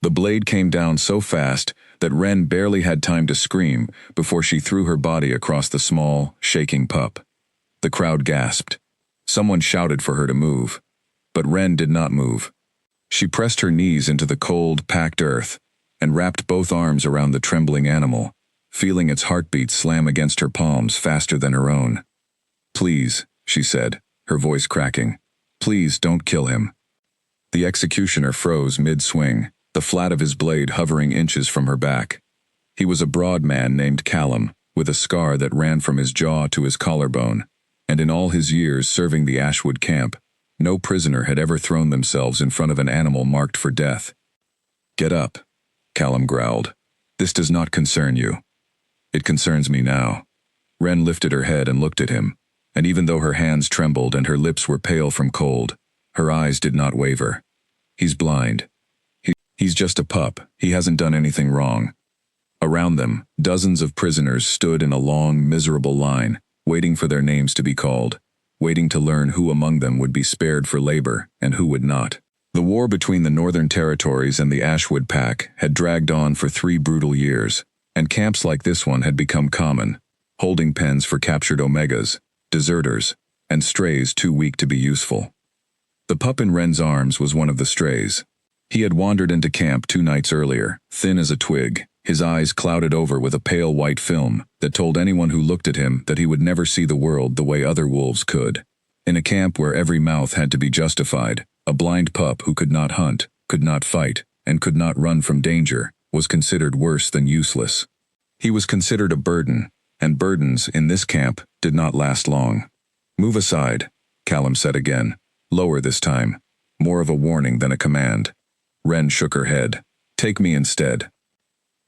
The blade came down so fast that Ren barely had time to scream before she threw her body across the small, shaking pup. The crowd gasped. Someone shouted for her to move. But Ren did not move. She pressed her knees into the cold, packed earth and wrapped both arms around the trembling animal, feeling its heartbeat slam against her palms faster than her own. "Please," she said, her voice cracking. "Please don't kill him." The executioner froze mid-swing, the flat of his blade hovering inches from her back. He was a broad man named Callum, with a scar that ran from his jaw to his collarbone, and in all his years serving the Ashwood camp, no prisoner had ever thrown themselves in front of an animal marked for death. "Get up," Callum growled. "This does not concern you." "It concerns me now." Ren lifted her head and looked at him, and even though her hands trembled and her lips were pale from cold, her eyes did not waver. "He's blind. He's just a pup. He hasn't done anything wrong." Around them, dozens of prisoners stood in a long, miserable line, waiting for their names to be called, waiting to learn who among them would be spared for labor and who would not. The war between the Northern Territories and the Ashwood Pack had dragged on for 3 brutal years, and camps like this one had become common, holding pens for captured Omegas, deserters, and strays too weak to be useful. The pup in Ren's arms was one of the strays. He had wandered into camp 2 nights earlier, thin as a twig, his eyes clouded over with a pale white film that told anyone who looked at him that he would never see the world the way other wolves could. In a camp where every mouth had to be justified, a blind pup who could not hunt, could not fight, and could not run from danger was considered worse than useless. He was considered a burden, and burdens in this camp did not last long. "Move aside," Callum said again, lower this time, more of a warning than a command. Ren shook her head. "Take me instead."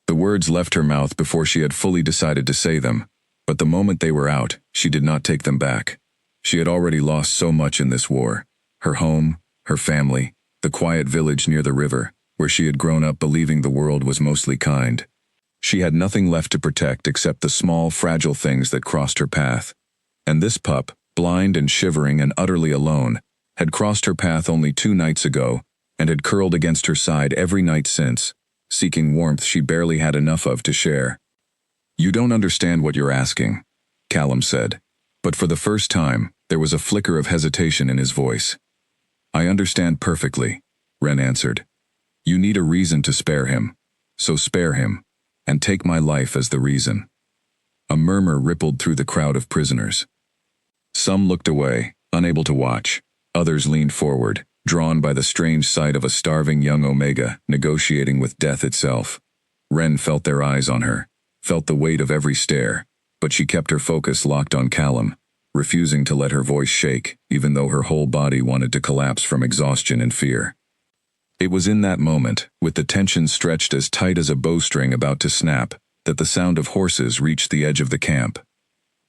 The words left her mouth before she had fully decided to say them, but the moment they were out, she did not take them back. She had already lost so much in this war. Her home, her family, the quiet village near the river, where she had grown up believing the world was mostly kind. She had nothing left to protect except the small, fragile things that crossed her path. And this pup, blind and shivering and utterly alone, had crossed her path only 2 nights ago and had curled against her side every night since, seeking warmth she barely had enough of to share. "You don't understand what you're asking," Callum said, but for the first time, there was a flicker of hesitation in his voice. "I understand perfectly," Ren answered. "You need a reason to spare him, so spare him, and take my life as the reason." A murmur rippled through the crowd of prisoners. Some looked away, unable to watch. Others leaned forward, drawn by the strange sight of a starving young Omega negotiating with death itself. Ren felt their eyes on her, felt the weight of every stare, but she kept her focus locked on Callum, refusing to let her voice shake, even though her whole body wanted to collapse from exhaustion and fear. It was in that moment, with the tension stretched as tight as a bowstring about to snap, that the sound of horses reached the edge of the camp.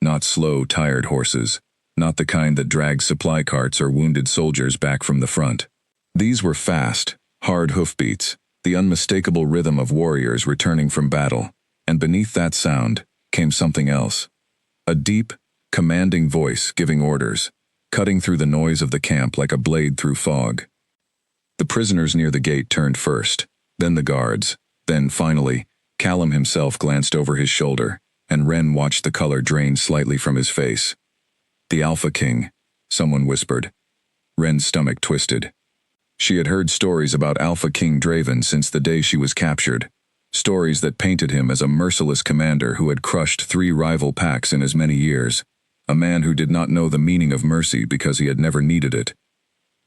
Not slow, tired horses, not the kind that dragged supply carts or wounded soldiers back from the front. These were fast, hard hoofbeats, the unmistakable rhythm of warriors returning from battle, and beneath that sound came something else. A deep, commanding voice giving orders, cutting through the noise of the camp like a blade through fog. The prisoners near the gate turned first, then the guards, then, finally, Callum himself glanced over his shoulder, and Ren watched the color drain slightly from his face. "The Alpha King," someone whispered. Ren's stomach twisted. She had heard stories about Alpha King Draven since the day she was captured, stories that painted him as a merciless commander who had crushed 3 rival packs in as many years, a man who did not know the meaning of mercy because he had never needed it.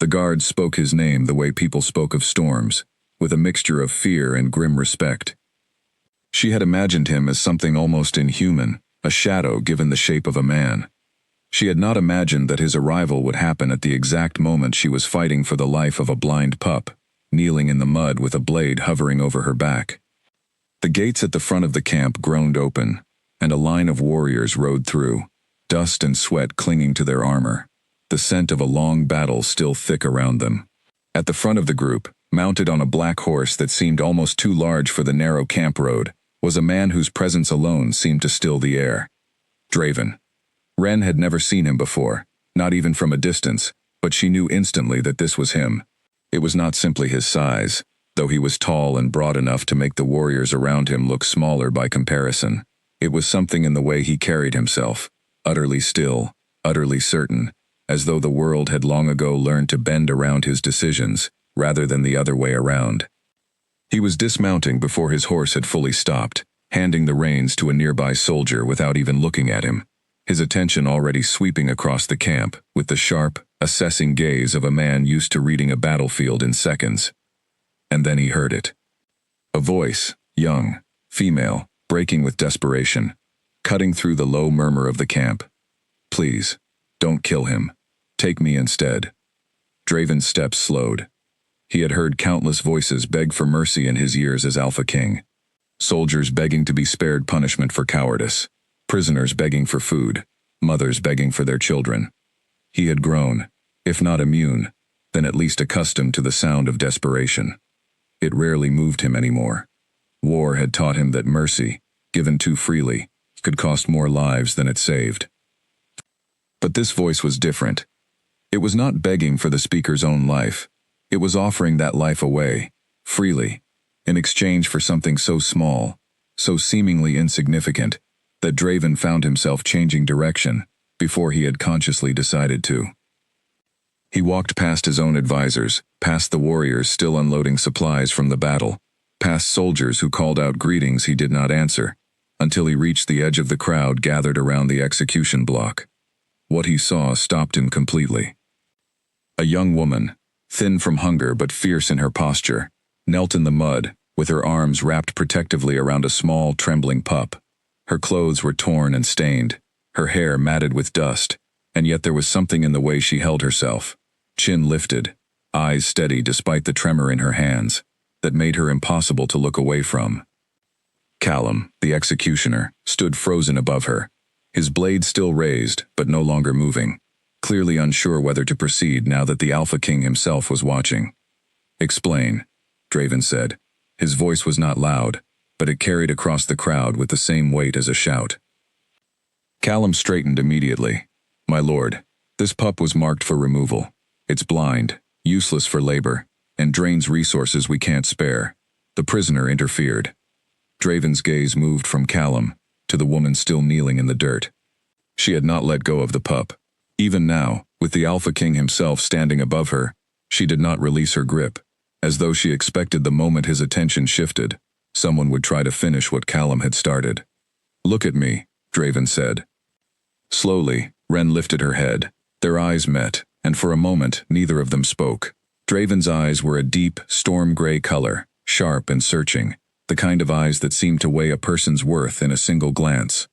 The guards spoke his name the way people spoke of storms, with a mixture of fear and grim respect. She had imagined him as something almost inhuman, a shadow given the shape of a man. She had not imagined that his arrival would happen at the exact moment she was fighting for the life of a blind pup, kneeling in the mud with a blade hovering over her back. The gates at the front of the camp groaned open, and a line of warriors rode through, dust and sweat clinging to their armor, the scent of a long battle still thick around them. At the front of the group, mounted on a black horse that seemed almost too large for the narrow camp road, was a man whose presence alone seemed to still the air. Draven. Ren had never seen him before, not even from a distance, but she knew instantly that this was him. It was not simply his size. though he was tall and broad enough to make the warriors around him look smaller by comparison. It was something in the way he carried himself, utterly still, utterly certain, as though the world had long ago learned to bend around his decisions, rather than the other way around. He was dismounting before his horse had fully stopped, handing the reins to a nearby soldier without even looking at him, his attention already sweeping across the camp with the sharp, assessing gaze of a man used to reading a battlefield in seconds. And then he heard it. A voice, young, female, breaking with desperation, cutting through the low murmur of the camp. "Please, don't kill him. Take me instead." Draven's steps slowed. He had heard countless voices beg for mercy in his years as Alpha King. Soldiers begging to be spared punishment for cowardice, prisoners begging for food, mothers begging for their children. He had grown, if not immune, then at least accustomed to the sound of desperation. It rarely moved him anymore. War had taught him that mercy, given too freely, could cost more lives than it saved. But this voice was different. It was not begging for the speaker's own life. It was offering that life away, freely, in exchange for something so small, so seemingly insignificant, that Draven found himself changing direction before he had consciously decided to. He walked past his own advisors, past the warriors still unloading supplies from the battle, past soldiers who called out greetings he did not answer, until he reached the edge of the crowd gathered around the execution block. What he saw stopped him completely. A young woman, thin from hunger but fierce in her posture, knelt in the mud, with her arms wrapped protectively around a small, trembling pup. Her clothes were torn and stained, her hair matted with dust, and yet there was something in the way she held herself, chin lifted, eyes steady despite the tremor in her hands, that made her impossible to look away from. Callum, the executioner, stood frozen above her, his blade still raised but no longer moving, clearly unsure whether to proceed now that the Alpha King himself was watching. "Explain," Draven said. His voice was not loud, but it carried across the crowd with the same weight as a shout. Callum straightened immediately. "My lord, this pup was marked for removal. It's blind, useless for labor, and drains resources we can't spare." The prisoner interfered. Draven's gaze moved from Callum to the woman still kneeling in the dirt. She had not let go of the pup. Even now, with the Alpha King himself standing above her, she did not release her grip, as though she expected the moment his attention shifted, someone would try to finish what Callum had started. "Look at me," Draven said. Slowly, Ren lifted her head. Their eyes met, and for a moment neither of them spoke. Draven's eyes were a deep, storm-gray color, sharp and searching, the kind of eyes that seemed to weigh a person's worth in a single glance.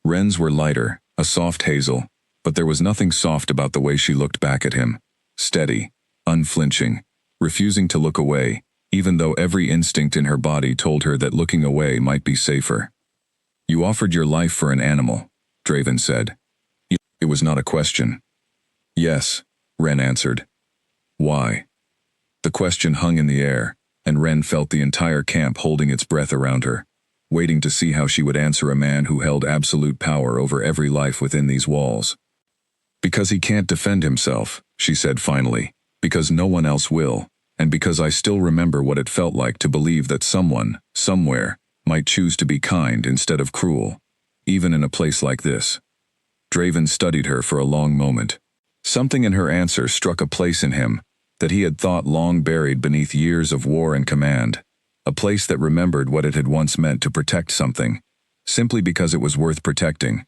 Ren's were lighter, a soft hazel, but there was nothing soft about the way she looked back at him, steady, unflinching, refusing to look away, even though every instinct in her body told her that looking away might be safer. "You offered your life for an animal," Draven said. It was not a question. "Yes," Ren answered. "Why?" The question hung in the air, and Ren felt the entire camp holding its breath around her, waiting to see how she would answer a man who held absolute power over every life within these walls. "Because he can't defend himself," she said finally, "because no one else will, and because I still remember what it felt like to believe that someone, somewhere, might choose to be kind instead of cruel, even in a place like this." Draven studied her for a long moment. Something in her answer struck a place in him that he had thought long buried beneath years of war and command, a place that remembered what it had once meant to protect something, simply because it was worth protecting,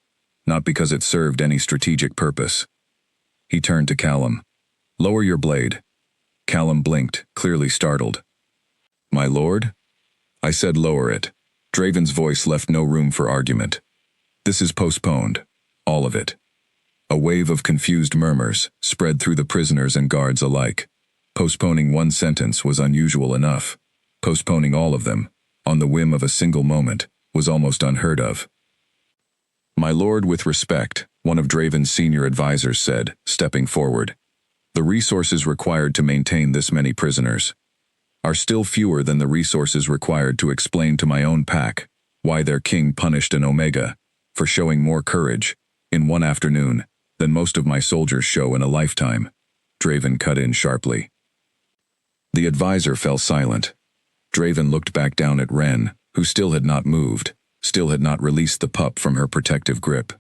not because it served any strategic purpose. He turned to Callum. "Lower your blade." Callum blinked, clearly startled. "My lord?" "I said lower it." Draven's voice left no room for argument. "This is postponed. All of it." A wave of confused murmurs spread through the prisoners and guards alike. Postponing one sentence was unusual enough. Postponing all of them, on the whim of a single moment, was almost unheard of. "My lord, with respect," one of Draven's senior advisors said, stepping forward. "The resources required to maintain this many prisoners are still fewer than the resources required to explain to my own pack why their king punished an Omega for showing more courage, in one afternoon, than most of my soldiers show in a lifetime." Draven cut in sharply. The advisor fell silent. Draven looked back down at Ren, who still had not moved, still had not released the pup from her protective grip.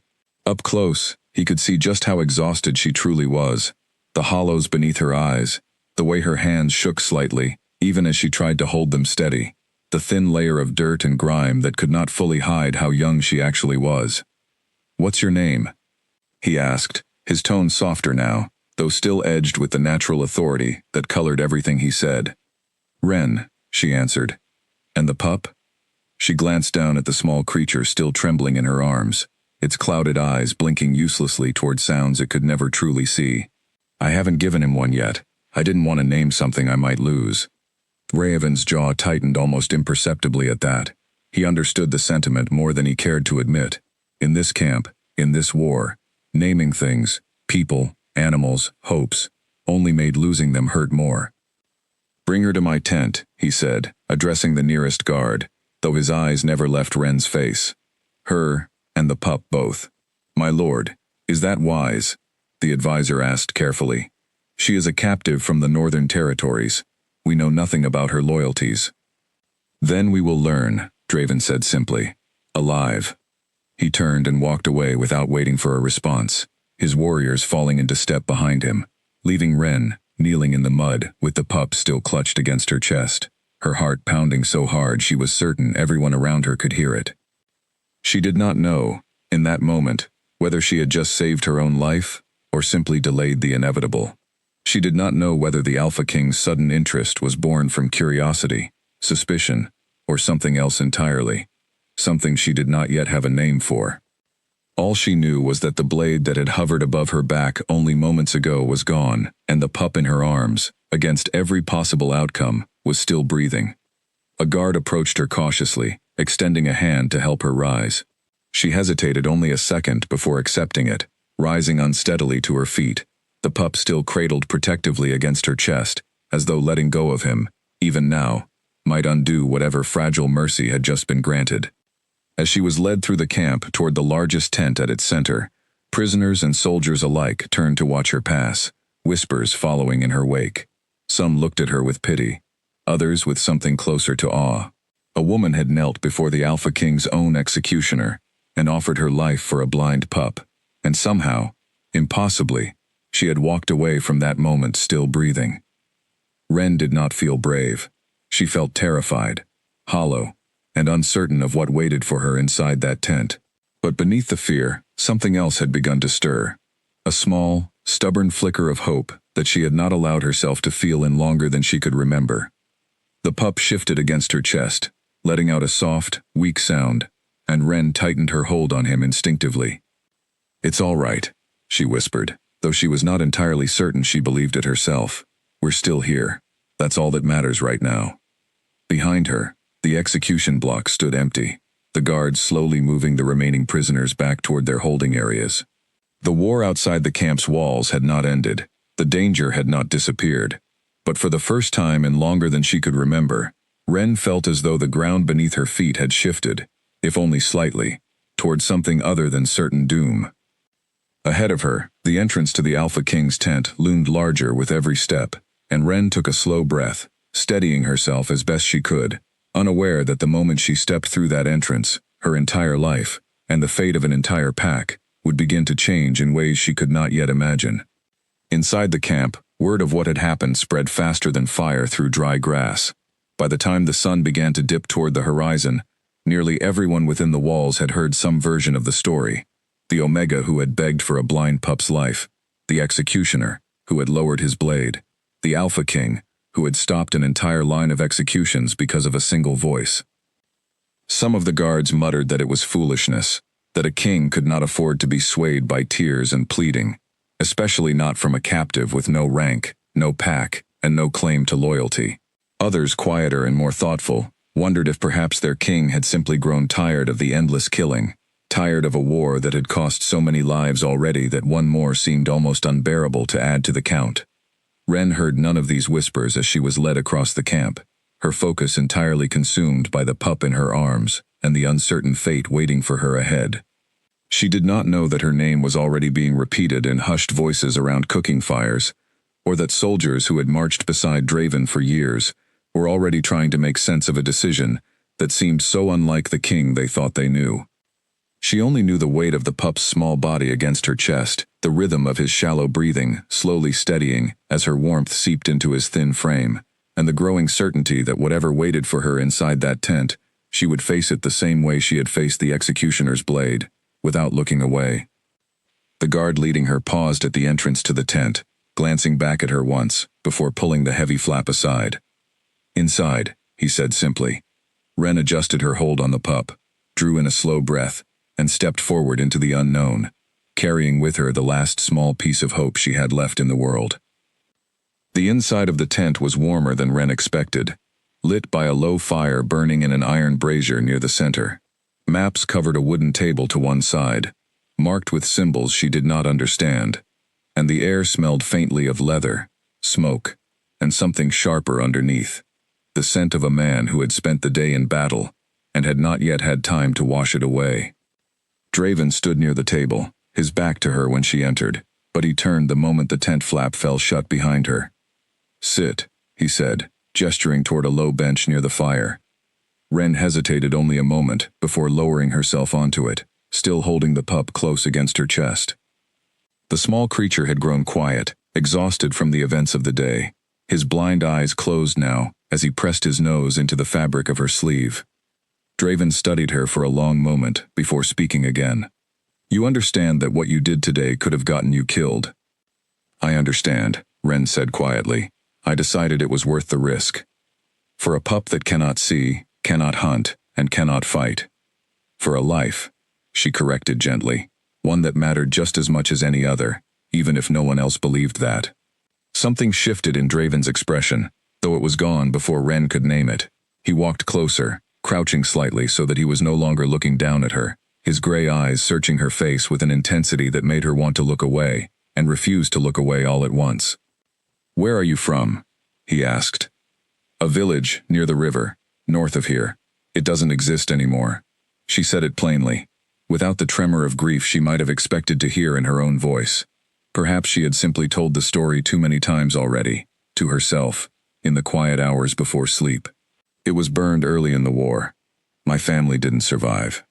Up close, he could see just how exhausted she truly was. The hollows beneath her eyes, the way her hands shook slightly, even as she tried to hold them steady, the thin layer of dirt and grime that could not fully hide how young she actually was. "What's your name?" he asked, his tone softer now, though still edged with the natural authority that colored everything he said. "Ren," she answered. "And the pup?" She glanced down at the small creature still trembling in her arms, its clouded eyes blinking uselessly toward sounds it could never truly see. "I haven't given him one yet. I didn't want to name something I might lose." Raven's jaw tightened almost imperceptibly at that. He understood the sentiment more than he cared to admit. In this camp, in this war, naming things, people, animals, hopes, only made losing them hurt more. "Bring her to my tent," he said, addressing the nearest guard, though his eyes never left Ren's face. "Her, and the pup both." "My lord, is that wise?" the advisor asked carefully. "She is a captive from the northern territories. We know nothing about her loyalties." "Then we will learn," Draven said simply. "Alive." He turned and walked away without waiting for a response, his warriors falling into step behind him, leaving Ren kneeling in the mud with the pup still clutched against her chest, her heart pounding so hard she was certain everyone around her could hear it. She did not know, in that moment, whether she had just saved her own life or simply delayed the inevitable. She did not know whether the Alpha King's sudden interest was born from curiosity, suspicion, or something else entirely, something she did not yet have a name for. All she knew was that the blade that had hovered above her back only moments ago was gone, and the pup in her arms, against every possible outcome, was still breathing. A guard approached her cautiously, extending a hand to help her rise. She hesitated only a second before accepting it, rising unsteadily to her feet, the pup still cradled protectively against her chest, as though letting go of him, even now, might undo whatever fragile mercy had just been granted. As she was led through the camp toward the largest tent at its center, prisoners and soldiers alike turned to watch her pass, whispers following in her wake. Some looked at her with pity, others with something closer to awe. A woman had knelt before the Alpha King's own executioner and offered her life for a blind pup, and somehow, impossibly, she had walked away from that moment still breathing. Ren did not feel brave. She felt terrified, hollow, and uncertain of what waited for her inside that tent. But beneath the fear, something else had begun to stir. A small, stubborn flicker of hope that she had not allowed herself to feel in longer than she could remember. The pup shifted against her chest, letting out a soft, weak sound, and Ren tightened her hold on him instinctively. "It's all right," she whispered, though she was not entirely certain she believed it herself. "We're still here. That's all that matters right now." Behind her, the execution block stood empty, the guards slowly moving the remaining prisoners back toward their holding areas. The war outside the camp's walls had not ended, the danger had not disappeared, but for the first time in longer than she could remember, Ren felt as though the ground beneath her feet had shifted, if only slightly, toward something other than certain doom. Ahead of her, the entrance to the Alpha King's tent loomed larger with every step, and Ren took a slow breath, steadying herself as best she could, unaware that the moment she stepped through that entrance, her entire life, and the fate of an entire pack, would begin to change in ways she could not yet imagine. Inside the camp, word of what had happened spread faster than fire through dry grass. By the time the sun began to dip toward the horizon, nearly everyone within the walls had heard some version of the story. The Omega who had begged for a blind pup's life, the executioner who had lowered his blade, the Alpha King who had stopped an entire line of executions because of a single voice. Some of the guards muttered that it was foolishness, that a king could not afford to be swayed by tears and pleading, especially not from a captive with no rank, no pack, and no claim to loyalty. Others, quieter and more thoughtful, wondered if perhaps their king had simply grown tired of the endless killing, tired of a war that had cost so many lives already that one more seemed almost unbearable to add to the count. Ren heard none of these whispers as she was led across the camp, her focus entirely consumed by the pup in her arms and the uncertain fate waiting for her ahead. She did not know that her name was already being repeated in hushed voices around cooking fires, or that soldiers who had marched beside Draven for years, were already trying to make sense of a decision that seemed so unlike the king they thought they knew. She only knew the weight of the pup's small body against her chest, the rhythm of his shallow breathing, slowly steadying as her warmth seeped into his thin frame, and the growing certainty that whatever waited for her inside that tent, she would face it the same way she had faced the executioner's blade, without looking away. The guard leading her paused at the entrance to the tent, glancing back at her once, before pulling the heavy flap aside. "Inside," he said simply. Wren adjusted her hold on the pup, drew in a slow breath, and stepped forward into the unknown, carrying with her the last small piece of hope she had left in the world. The inside of the tent was warmer than Wren expected, lit by a low fire burning in an iron brazier near the center. Maps covered a wooden table to one side, marked with symbols she did not understand, and the air smelled faintly of leather, smoke, and something sharper underneath, the scent of a man who had spent the day in battle and had not yet had time to wash it away. Draven stood near the table, his back to her when she entered, but he turned the moment the tent flap fell shut behind her. "Sit," he said, gesturing toward a low bench near the fire. Wren hesitated only a moment before lowering herself onto it, still holding the pup close against her chest. The small creature had grown quiet, exhausted from the events of the day. His blind eyes closed now as he pressed his nose into the fabric of her sleeve. Draven studied her for a long moment before speaking again. "You understand that what you did today could have gotten you killed." "I understand," Wren said quietly. "I decided it was worth the risk. For a pup that cannot see, cannot hunt, and cannot fight. For a life," she corrected gently, "one that mattered just as much as any other, even if no one else believed that." Something shifted in Draven's expression, though it was gone before Wren could name it. He walked closer, crouching slightly so that he was no longer looking down at her, his gray eyes searching her face with an intensity that made her want to look away, and refuse to look away all at once. "Where are you from?" he asked. "A village near the river, north of here. It doesn't exist anymore." She said it plainly, without the tremor of grief she might have expected to hear in her own voice. Perhaps she had simply told the story too many times already, to herself, in the quiet hours before sleep. "It was burned early in the war. My family didn't survive."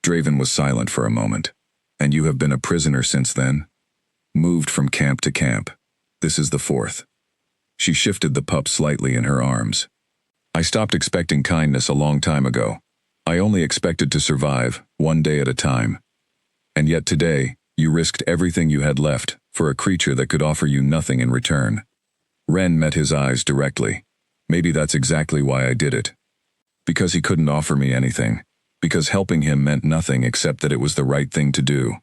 Draven was silent for a moment. "And you have been a prisoner since then?" "Moved from camp to camp. This is the fourth." She shifted the pup slightly in her arms. "I stopped expecting kindness a long time ago. I only expected to survive, one day at a time. And yet today, you risked everything you had left for a creature that could offer you nothing in return." Wren met his eyes directly. "Maybe that's exactly why I did it. Because he couldn't offer me anything. Because helping him meant nothing except that it was the right thing to do."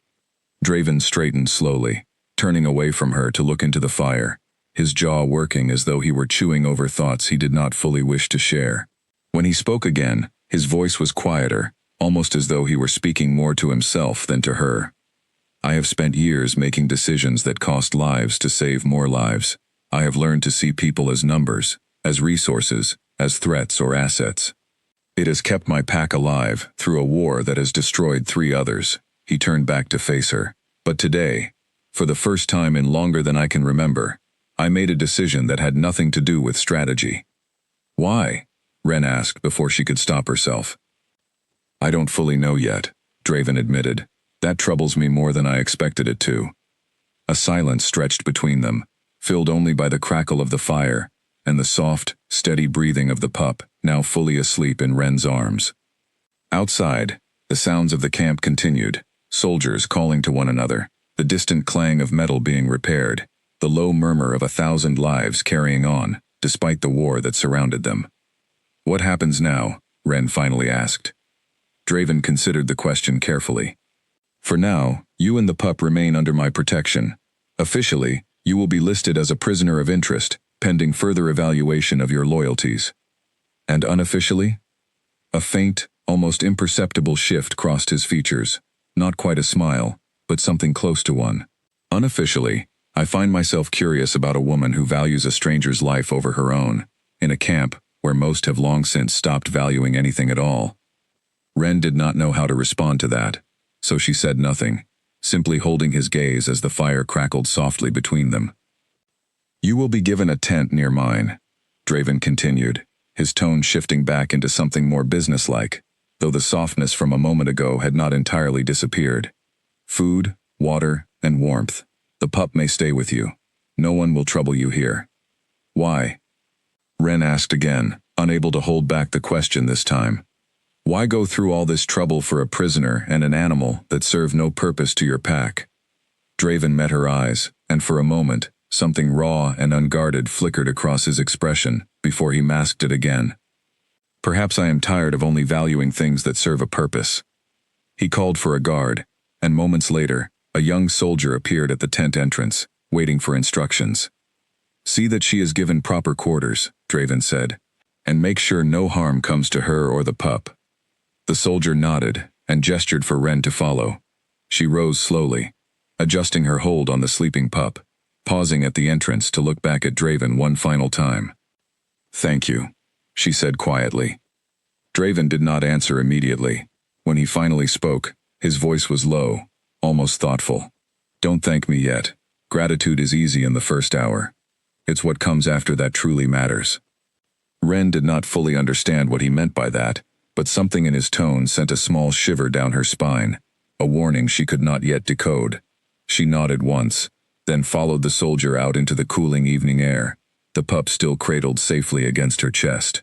Draven straightened slowly, turning away from her to look into the fire, his jaw working as though he were chewing over thoughts he did not fully wish to share. When he spoke again, his voice was quieter, almost as though he were speaking more to himself than to her. "I have spent years making decisions that cost lives to save more lives. I have learned to see people as numbers, as resources, as threats or assets. It has kept my pack alive through a war that has destroyed 3 others." He turned back to face her. "But today, for the first time in longer than I can remember, I made a decision that had nothing to do with strategy." "Why?" Wren asked before she could stop herself. "I don't fully know yet," Draven admitted. "That troubles me more than I expected it to." A silence stretched between them, filled only by the crackle of the fire and the soft, steady breathing of the pup, now fully asleep in Wren's arms. Outside, the sounds of the camp continued, soldiers calling to one another, the distant clang of metal being repaired, the low murmur of 1,000 lives carrying on, despite the war that surrounded them. "What happens now?" Wren finally asked. Draven considered the question carefully. "For now, you and the pup remain under my protection. Officially, you will be listed as a prisoner of interest, pending further evaluation of your loyalties." "And unofficially?" A faint, almost imperceptible shift crossed his features. Not quite a smile, but something close to one. "Unofficially, I find myself curious about a woman who values a stranger's life over her own, in a camp where most have long since stopped valuing anything at all." Wren did not know how to respond to that, so she said nothing, simply holding his gaze as the fire crackled softly between them. "You will be given a tent near mine." Draven continued, his tone shifting back into something more businesslike, though the softness from a moment ago had not entirely disappeared. Food, water, and warmth. The pup may stay with you. No one will trouble you here. Why? Ren asked again, unable to hold back the question this time. Why go through all this trouble for a prisoner and an animal that serve no purpose to your pack? Draven met her eyes, and for a moment, something raw and unguarded flickered across his expression before he masked it again. Perhaps I am tired of only valuing things that serve a purpose. He called for a guard, and moments later, a young soldier appeared at the tent entrance, waiting for instructions. See that she is given proper quarters, Draven said, and make sure no harm comes to her or the pup. The soldier nodded and gestured for Ren to follow. She rose slowly, adjusting her hold on the sleeping pup, pausing at the entrance to look back at Draven one final time. Thank you, she said quietly. Draven did not answer immediately. When he finally spoke, his voice was low, almost thoughtful. Don't thank me yet. Gratitude is easy in the first hour. It's what comes after that truly matters. Ren did not fully understand what he meant by that, but something in his tone sent a small shiver down her spine, a warning she could not yet decode. She nodded once, then followed the soldier out into the cooling evening air, the pup still cradled safely against her chest.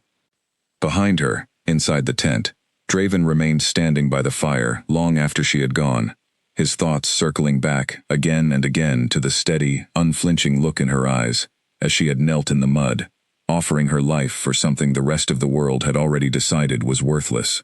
Behind her, inside the tent, Draven remained standing by the fire long after she had gone, his thoughts circling back again and again to the steady, unflinching look in her eyes as she had knelt in the mud, offering her life for something the rest of the world had already decided was worthless.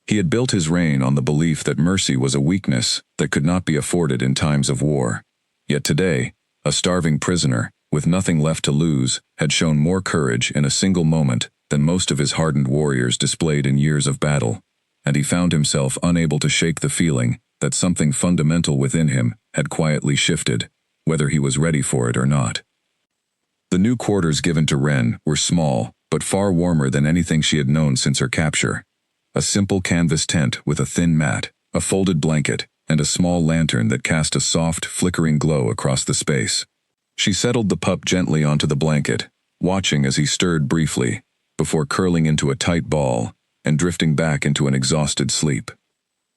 He had built his reign on the belief that mercy was a weakness that could not be afforded in times of war. Yet today, a starving prisoner, with nothing left to lose, had shown more courage in a single moment than most of his hardened warriors displayed in years of battle, and he found himself unable to shake the feeling that something fundamental within him had quietly shifted, whether he was ready for it or not. The new quarters given to Ren were small, but far warmer than anything she had known since her capture. A simple canvas tent with a thin mat, a folded blanket, and a small lantern that cast a soft, flickering glow across the space. She settled the pup gently onto the blanket, watching as he stirred briefly, before curling into a tight ball and drifting back into an exhausted sleep.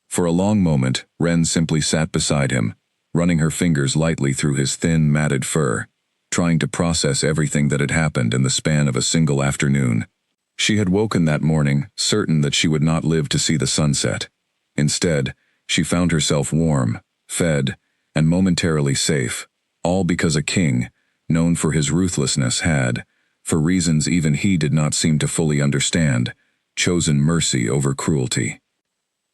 For a long moment, Ren simply sat beside him, running her fingers lightly through his thin, matted fur, trying to process everything that had happened in the span of a single afternoon. She had woken that morning, certain that she would not live to see the sunset. Instead, she found herself warm, fed, and momentarily safe, all because a king, known for his ruthlessness, had, for reasons even he did not seem to fully understand, chosen mercy over cruelty.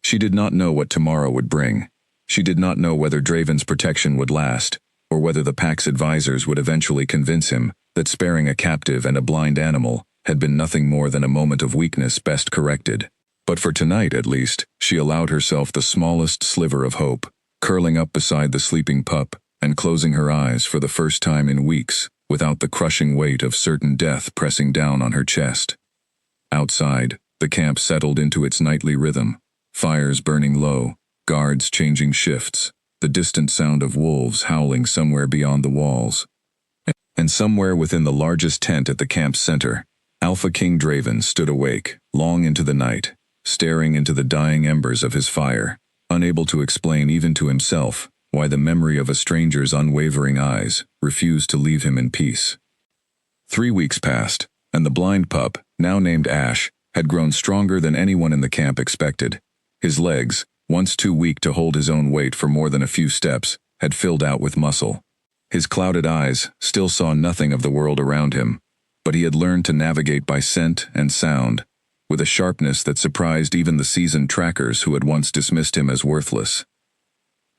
She did not know what tomorrow would bring. She did not know whether Draven's protection would last, or whether the pack's advisors would eventually convince him that sparing a captive and a blind animal had been nothing more than a moment of weakness best corrected. But for tonight, at least, she allowed herself the smallest sliver of hope, curling up beside the sleeping pup and closing her eyes for the first time in weeks without the crushing weight of certain death pressing down on her chest. Outside, the camp settled into its nightly rhythm, fires burning low, guards changing shifts, the distant sound of wolves howling somewhere beyond the walls. And somewhere within the largest tent at the camp's center, Alpha King Draven stood awake, long into the night, staring into the dying embers of his fire, unable to explain even to himself why the memory of a stranger's unwavering eyes refused to leave him in peace. 3 weeks passed, and the blind pup, now named Ash, had grown stronger than anyone in the camp expected. His legs, once too weak to hold his own weight for more than a few steps, had filled out with muscle. His clouded eyes still saw nothing of the world around him, but he had learned to navigate by scent and sound, with a sharpness that surprised even the seasoned trackers who had once dismissed him as worthless.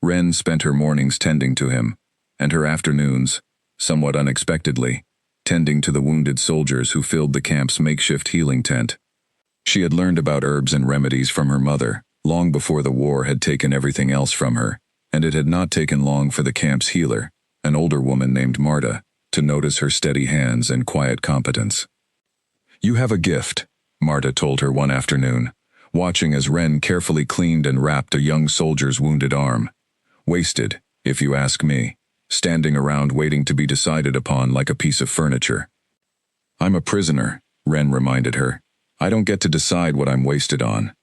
Ren spent her mornings tending to him, and her afternoons, somewhat unexpectedly, tending to the wounded soldiers who filled the camp's makeshift healing tent. She had learned about herbs and remedies from her mother, long before the war had taken everything else from her, and it had not taken long for the camp's healer, an older woman named Marta, to notice her steady hands and quiet competence. "You have a gift," Marta told her one afternoon, watching as Ren carefully cleaned and wrapped a young soldier's wounded arm. Wasted, if you ask me, standing around waiting to be decided upon like a piece of furniture. I'm a prisoner, Ren reminded her. I don't get to decide what I'm wasted on.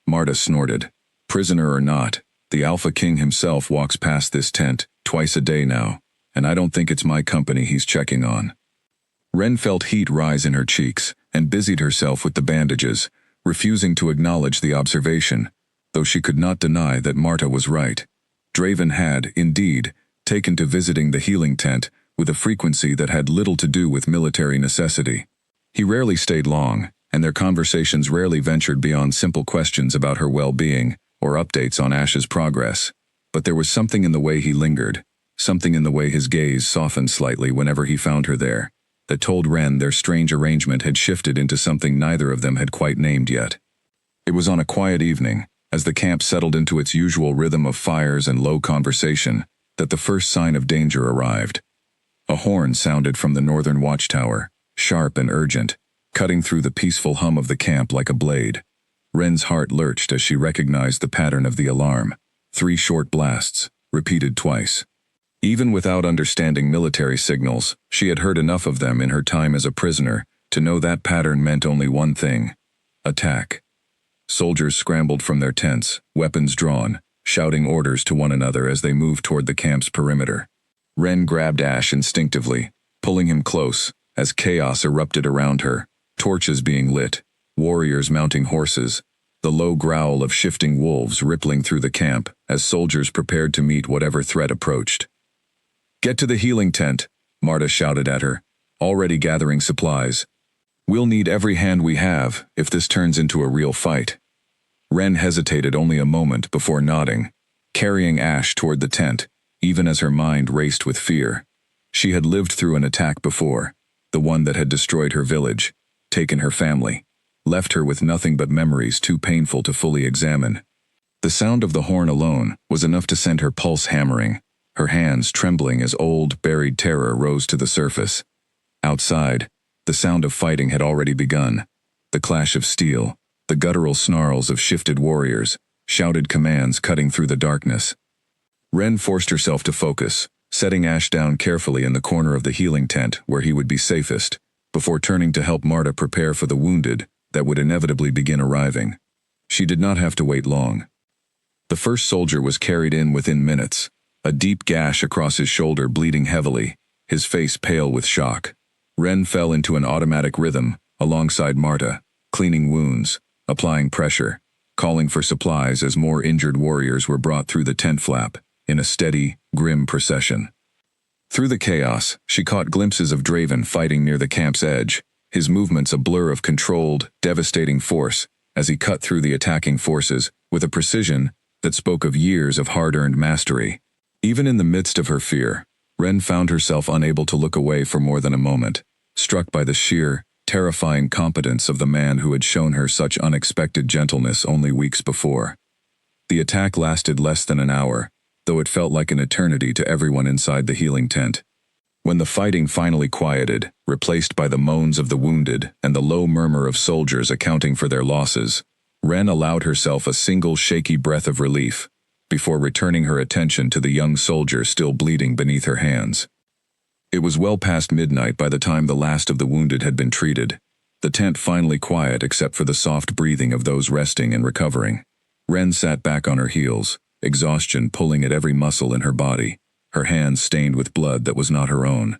Marta snorted. Prisoner or not, the Alpha King himself walks past this tent twice a day now, and I don't think it's my company he's checking on. Ren felt heat rise in her cheeks and busied herself with the bandages, refusing to acknowledge the observation, though she could not deny that Marta was right. Draven had, indeed, taken to visiting the healing tent with a frequency that had little to do with military necessity. He rarely stayed long, and their conversations rarely ventured beyond simple questions about her well-being or updates on Ash's progress. But there was something in the way he lingered, something in the way his gaze softened slightly whenever he found her there, that told Ren their strange arrangement had shifted into something neither of them had quite named yet. It was on a quiet evening, as the camp settled into its usual rhythm of fires and low conversation, that the first sign of danger arrived. A horn sounded from the northern watchtower, sharp and urgent, cutting through the peaceful hum of the camp like a blade. Ren's heart lurched as she recognized the pattern of the alarm. 3 short blasts, repeated twice. Even without understanding military signals, she had heard enough of them in her time as a prisoner to know that pattern meant only one thing: attack. Soldiers scrambled from their tents, weapons drawn, shouting orders to one another as they moved toward the camp's perimeter. Ren grabbed Ash instinctively, pulling him close, as chaos erupted around her, torches being lit, warriors mounting horses, the low growl of shifting wolves rippling through the camp as soldiers prepared to meet whatever threat approached. "Get to the healing tent," Marta shouted at her, already gathering supplies. "We'll need every hand we have if this turns into a real fight." Ren hesitated only a moment before nodding, carrying Ash toward the tent, even as her mind raced with fear. She had lived through an attack before, the one that had destroyed her village, taken her family, left her with nothing but memories too painful to fully examine. The sound of the horn alone was enough to send her pulse hammering, her hands trembling as old, buried terror rose to the surface. Outside, the sound of fighting had already begun. The clash of steel, the guttural snarls of shifted warriors, shouted commands cutting through the darkness. Ren forced herself to focus, setting Ash down carefully in the corner of the healing tent where he would be safest, before turning to help Marta prepare for the wounded that would inevitably begin arriving. She did not have to wait long. The first soldier was carried in within minutes, a deep gash across his shoulder bleeding heavily, his face pale with shock. Ren fell into an automatic rhythm, alongside Marta, cleaning wounds, applying pressure, calling for supplies as more injured warriors were brought through the tent flap, in a steady, grim procession. Through the chaos, she caught glimpses of Draven fighting near the camp's edge, his movements a blur of controlled, devastating force, as he cut through the attacking forces with a precision that spoke of years of hard-earned mastery. Even in the midst of her fear, Ren found herself unable to look away for more than a moment, struck by the sheer, terrifying competence of the man who had shown her such unexpected gentleness only weeks before. The attack lasted less than an hour, though it felt like an eternity to everyone inside the healing tent. When the fighting finally quieted, replaced by the moans of the wounded and the low murmur of soldiers accounting for their losses, Ren allowed herself a single shaky breath of relief, before returning her attention to the young soldier still bleeding beneath her hands. It was well past midnight by the time the last of the wounded had been treated, the tent finally quiet except for the soft breathing of those resting and recovering. Ren sat back on her heels, exhaustion pulling at every muscle in her body, her hands stained with blood that was not her own.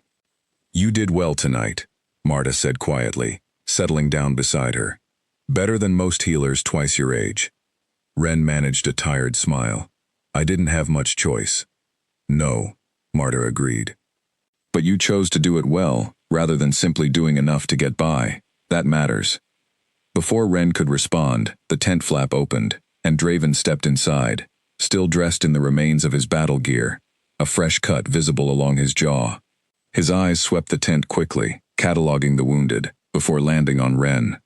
"You did well tonight," Marta said quietly, settling down beside her. "Better than most healers twice your age." Ren managed a tired smile. "I didn't have much choice." "No," Marta agreed. "But you chose to do it well, rather than simply doing enough to get by. That matters." Before Ren could respond, the tent flap opened, and Draven stepped inside, still dressed in the remains of his battle gear, a fresh cut visible along his jaw. His eyes swept the tent quickly, cataloging the wounded, before landing on Ren.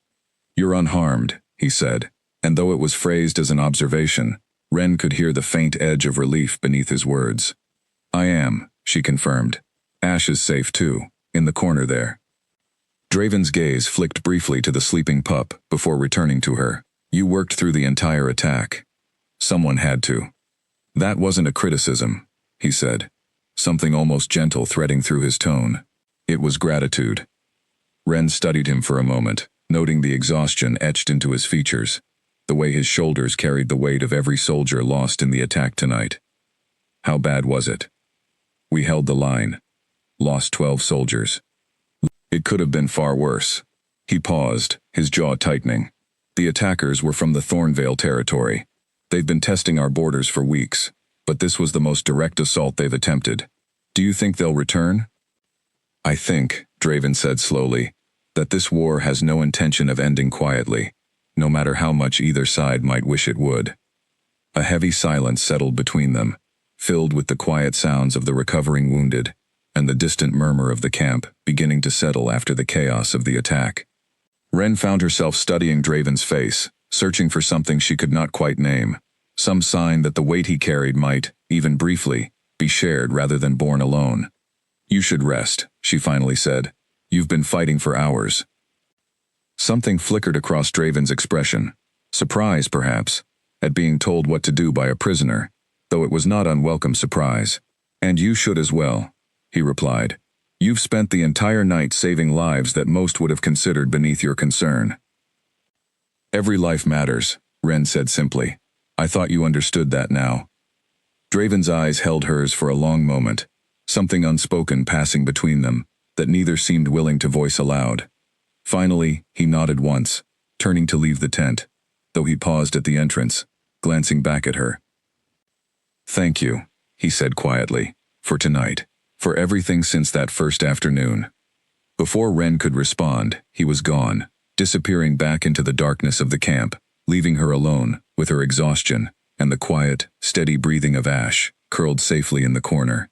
"You're unharmed," he said, and though it was phrased as an observation, Ren could hear the faint edge of relief beneath his words. "I am," she confirmed. "Ash is safe too, in the corner there." Draven's gaze flicked briefly to the sleeping pup before returning to her. "You worked through the entire attack." "Someone had to." "That wasn't a criticism," he said, something almost gentle threading through his tone. "It was gratitude." Ren studied him for a moment, noting the exhaustion etched into his features, the way his shoulders carried the weight of every soldier lost in the attack tonight. How bad was it? We held the line. Lost 12 soldiers. It could have been far worse. He paused, his jaw tightening. The attackers were from the Thornvale territory. They've been testing our borders for weeks, but this was the most direct assault they've attempted. Do you think they'll return? I think, Draven said slowly, that this war has no intention of ending quietly, no matter how much either side might wish it would. A heavy silence settled between them, filled with the quiet sounds of the recovering wounded, and the distant murmur of the camp beginning to settle after the chaos of the attack. Ren found herself studying Draven's face, searching for something she could not quite name, some sign that the weight he carried might, even briefly, be shared rather than borne alone. You should rest, she finally said. You've been fighting for hours. Something flickered across Draven's expression, surprise perhaps, at being told what to do by a prisoner, though it was not unwelcome surprise. And you should as well, he replied. You've spent the entire night saving lives that most would have considered beneath your concern. Every life matters, Ren said simply. I thought you understood that now. Draven's eyes held hers for a long moment, something unspoken passing between them, that neither seemed willing to voice aloud. Finally, he nodded once, turning to leave the tent, though he paused at the entrance, glancing back at her. Thank you, he said quietly, for tonight, for everything since that first afternoon. Before Ren could respond, he was gone, disappearing back into the darkness of the camp, leaving her alone, with her exhaustion, and the quiet, steady breathing of Ash, curled safely in the corner.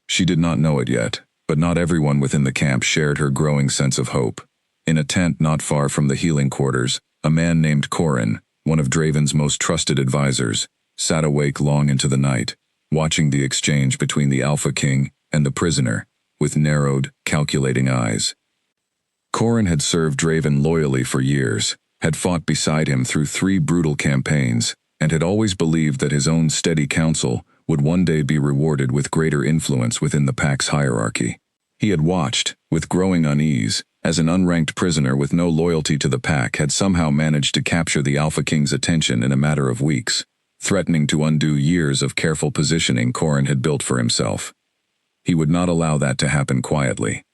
She did not know it yet, but not everyone within the camp shared her growing sense of hope. In a tent not far from the healing quarters, a man named Corin, one of Draven's most trusted advisors, sat awake long into the night, watching the exchange between the Alpha King and the prisoner, with narrowed, calculating eyes. Corin had served Draven loyally for years, had fought beside him through 3 brutal campaigns, and had always believed that his own steady counsel would one day be rewarded with greater influence within the pack's hierarchy. He had watched, with growing unease, as an unranked prisoner with no loyalty to the pack had somehow managed to capture the Alpha King's attention in a matter of weeks, threatening to undo years of careful positioning Corin had built for himself. He would not allow that to happen quietly.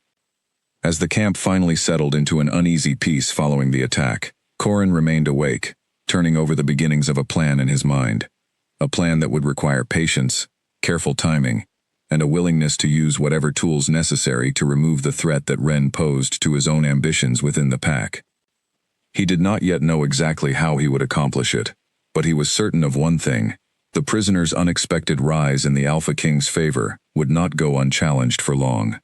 As the camp finally settled into an uneasy peace following the attack, Corin remained awake, turning over the beginnings of a plan in his mind. A plan that would require patience, careful timing, and a willingness to use whatever tools necessary to remove the threat that Ren posed to his own ambitions within the pack. He did not yet know exactly how he would accomplish it, but he was certain of one thing: the prisoner's unexpected rise in the Alpha King's favor would not go unchallenged for long.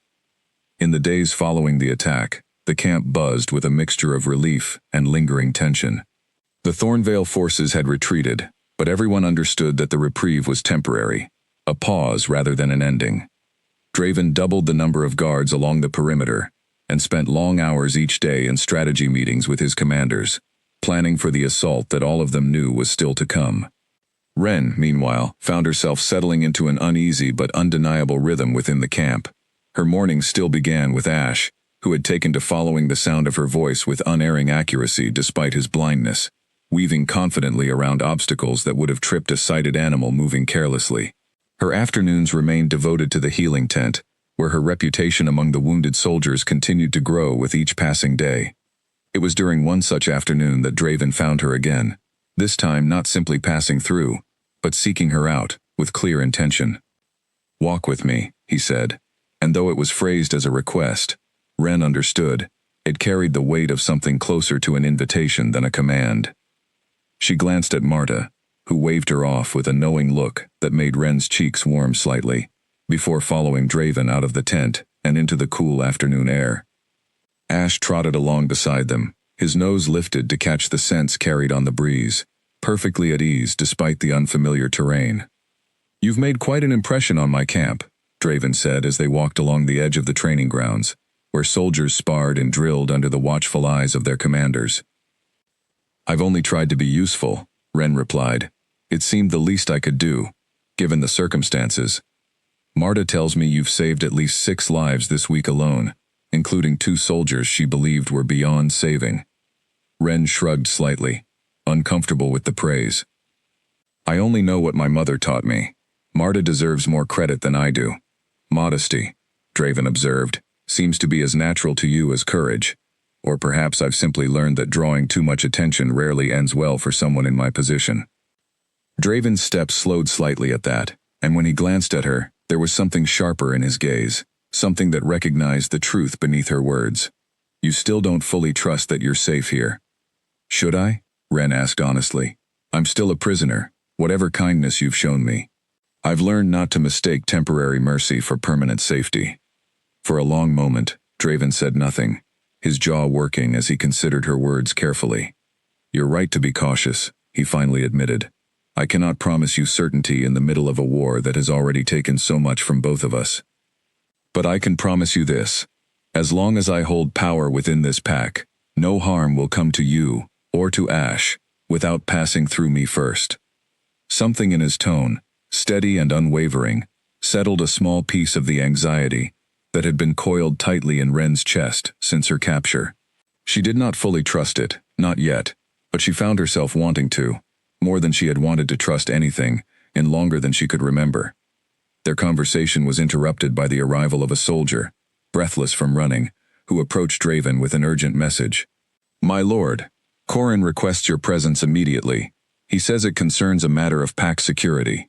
In the days following the attack, the camp buzzed with a mixture of relief and lingering tension. The Thornvale forces had retreated, but everyone understood that the reprieve was temporary, a pause rather than an ending. Draven doubled the number of guards along the perimeter, and spent long hours each day in strategy meetings with his commanders, planning for the assault that all of them knew was still to come. Ren, meanwhile, found herself settling into an uneasy but undeniable rhythm within the camp. Her mornings still began with Ash, who had taken to following the sound of her voice with unerring accuracy despite his blindness, weaving confidently around obstacles that would have tripped a sighted animal moving carelessly. Her afternoons remained devoted to the healing tent, where her reputation among the wounded soldiers continued to grow with each passing day. It was during one such afternoon that Draven found her again, this time not simply passing through, but seeking her out, with clear intention. "Walk with me," he said, and though it was phrased as a request, Ren understood. It carried the weight of something closer to an invitation than a command. She glanced at Marta, who waved her off with a knowing look that made Ren's cheeks warm slightly, before following Draven out of the tent and into the cool afternoon air. Ash trotted along beside them, his nose lifted to catch the scents carried on the breeze, perfectly at ease despite the unfamiliar terrain. "You've made quite an impression on my camp," Draven said as they walked along the edge of the training grounds, where soldiers sparred and drilled under the watchful eyes of their commanders. "I've only tried to be useful," Ren replied. "It seemed the least I could do, given the circumstances. Marta tells me you've saved at least 6 lives this week alone, including 2 soldiers she believed were beyond saving. Ren shrugged slightly, uncomfortable with the praise. I only know what my mother taught me. Marta deserves more credit than I do. Modesty, Draven observed, seems to be as natural to you as courage. Or perhaps I've simply learned that drawing too much attention rarely ends well for someone in my position. Draven's steps slowed slightly at that, and when he glanced at her, there was something sharper in his gaze, something that recognized the truth beneath her words. You still don't fully trust that you're safe here. Should I? Ren asked honestly. I'm still a prisoner, whatever kindness you've shown me. I've learned not to mistake temporary mercy for permanent safety. For a long moment, Draven said nothing, his jaw working as he considered her words carefully. You're right to be cautious, he finally admitted. I cannot promise you certainty in the middle of a war that has already taken so much from both of us. But I can promise you this. As long as I hold power within this pack, no harm will come to you, or to Ash, without passing through me first. Something in his tone, steady and unwavering, settled a small piece of the anxiety that had been coiled tightly in Ren's chest since her capture. She did not fully trust it, not yet, but she found herself wanting to, more than she had wanted to trust anything, in longer than she could remember. Their conversation was interrupted by the arrival of a soldier, breathless from running, who approached Draven with an urgent message. My lord, Corrin requests your presence immediately. He says it concerns a matter of pack security.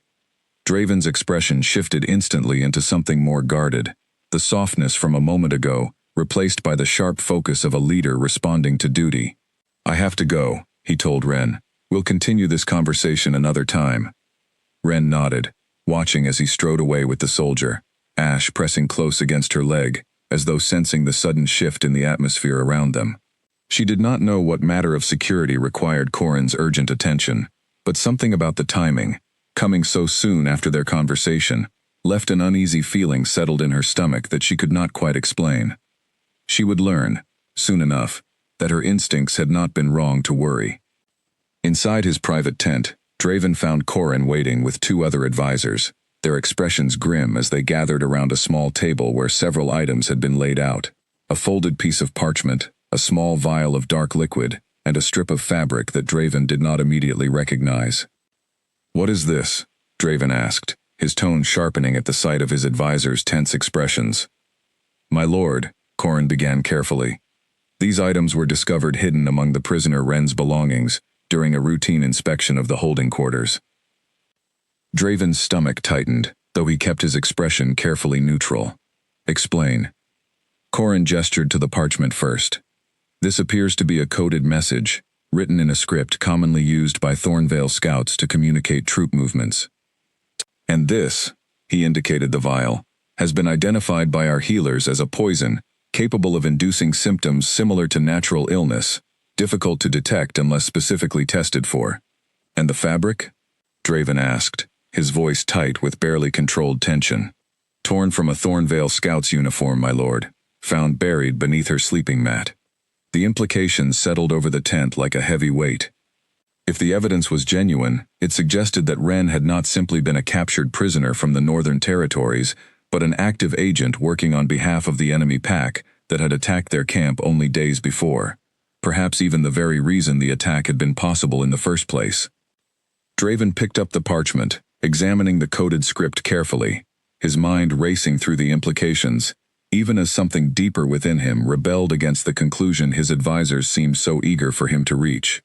Draven's expression shifted instantly into something more guarded, the softness from a moment ago, replaced by the sharp focus of a leader responding to duty. I have to go, he told Ren. We'll continue this conversation another time. Ren nodded, watching as he strode away with the soldier, Ash pressing close against her leg, as though sensing the sudden shift in the atmosphere around them. She did not know what matter of security required Corrin's urgent attention, but something about the timing, coming so soon after their conversation, left an uneasy feeling settled in her stomach that she could not quite explain. She would learn, soon enough, that her instincts had not been wrong to worry. Inside his private tent, Draven found Corrin waiting with 2 other advisors, their expressions grim as they gathered around a small table where several items had been laid out. A folded piece of parchment, a small vial of dark liquid, and a strip of fabric that Draven did not immediately recognize. What is this? Draven asked, his tone sharpening at the sight of his advisor's tense expressions. My lord, Corrin began carefully. These items were discovered hidden among the prisoner Ren's belongings during a routine inspection of the holding quarters. Draven's stomach tightened, though he kept his expression carefully neutral. Explain. Corrin gestured to the parchment first. This appears to be a coded message, written in a script commonly used by Thornvale scouts to communicate troop movements. And this, he indicated the vial, has been identified by our healers as a poison, capable of inducing symptoms similar to natural illness, difficult to detect unless specifically tested for. And the fabric? Draven asked, his voice tight with barely controlled tension. Torn from a Thornvale scout's uniform, my lord, found buried beneath her sleeping mat. The implications settled over the tent like a heavy weight. If the evidence was genuine, it suggested that Ren had not simply been a captured prisoner from the Northern Territories, but an active agent working on behalf of the enemy pack that had attacked their camp only days before. Perhaps even the very reason the attack had been possible in the first place. Draven picked up the parchment, examining the coded script carefully, his mind racing through the implications, even as something deeper within him rebelled against the conclusion his advisors seemed so eager for him to reach.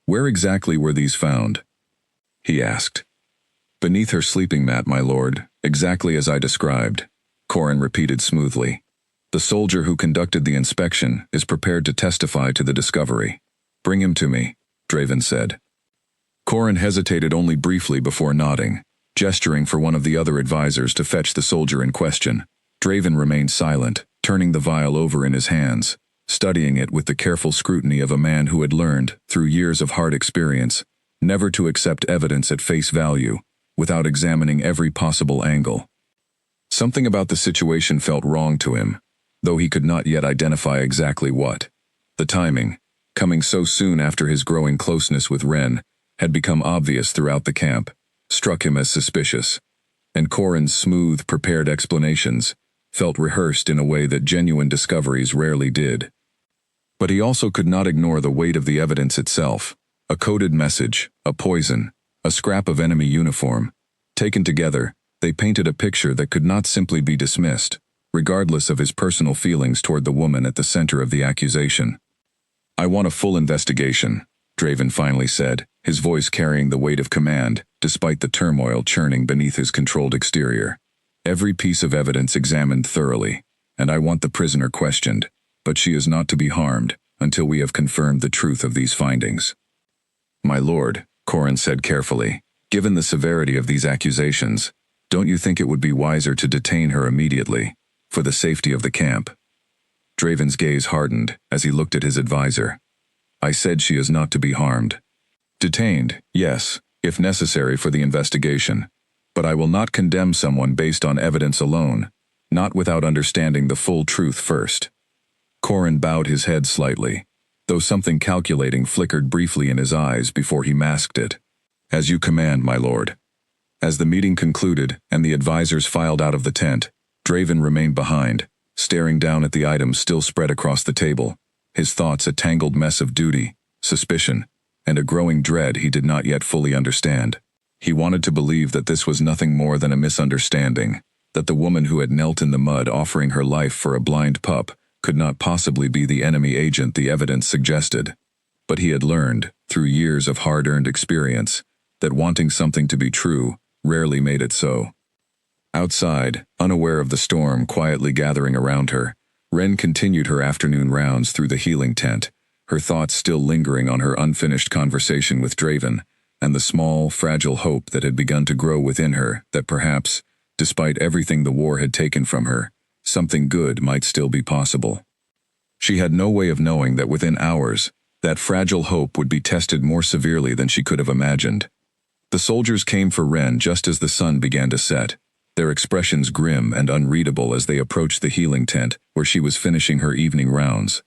Where exactly were these found? He asked. Beneath her sleeping mat, my lord, exactly as I described, Corrin repeated smoothly. The soldier who conducted the inspection is prepared to testify to the discovery. Bring him to me, Draven said. Corrin hesitated only briefly before nodding, gesturing for one of the other advisors to fetch the soldier in question. Draven remained silent, turning the vial over in his hands, studying it with the careful scrutiny of a man who had learned, through years of hard experience, never to accept evidence at face value, without examining every possible angle. Something about the situation felt wrong to him, though he could not yet identify exactly what. The timing, coming so soon after his growing closeness with Ren, had become obvious throughout the camp, struck him as suspicious. And Corrin's smooth, prepared explanations, felt rehearsed in a way that genuine discoveries rarely did. But he also could not ignore the weight of the evidence itself. A coded message, a poison, a scrap of enemy uniform. Taken together, they painted a picture that could not simply be dismissed, regardless of his personal feelings toward the woman at the center of the accusation. "I want a full investigation," Draven finally said, his voice carrying the weight of command, despite the turmoil churning beneath his controlled exterior. "Every piece of evidence examined thoroughly, and I want the prisoner questioned, but she is not to be harmed until we have confirmed the truth of these findings." "My lord," Corrin said carefully, "given the severity of these accusations, don't you think it would be wiser to detain her immediately, for the safety of the camp?" Draven's gaze hardened as he looked at his advisor. "I said she is not to be harmed. Detained, yes, if necessary for the investigation, but I will not condemn someone based on evidence alone, not without understanding the full truth first." Corrin bowed his head slightly, though something calculating flickered briefly in his eyes before he masked it. "As you command, my lord." As the meeting concluded and the advisors filed out of the tent, Draven remained behind, staring down at the items still spread across the table, his thoughts a tangled mess of duty, suspicion, and a growing dread he did not yet fully understand. He wanted to believe that this was nothing more than a misunderstanding, that the woman who had knelt in the mud offering her life for a blind pup could not possibly be the enemy agent the evidence suggested. But he had learned, through years of hard-earned experience, that wanting something to be true rarely made it so. Outside, unaware of the storm quietly gathering around her, Ren continued her afternoon rounds through the healing tent, her thoughts still lingering on her unfinished conversation with Draven, and the small, fragile hope that had begun to grow within her that perhaps, despite everything the war had taken from her, something good might still be possible. She had no way of knowing that within hours, that fragile hope would be tested more severely than she could have imagined. The soldiers came for Ren just as the sun began to set, their expressions grim and unreadable as they approached the healing tent where she was finishing her evening rounds.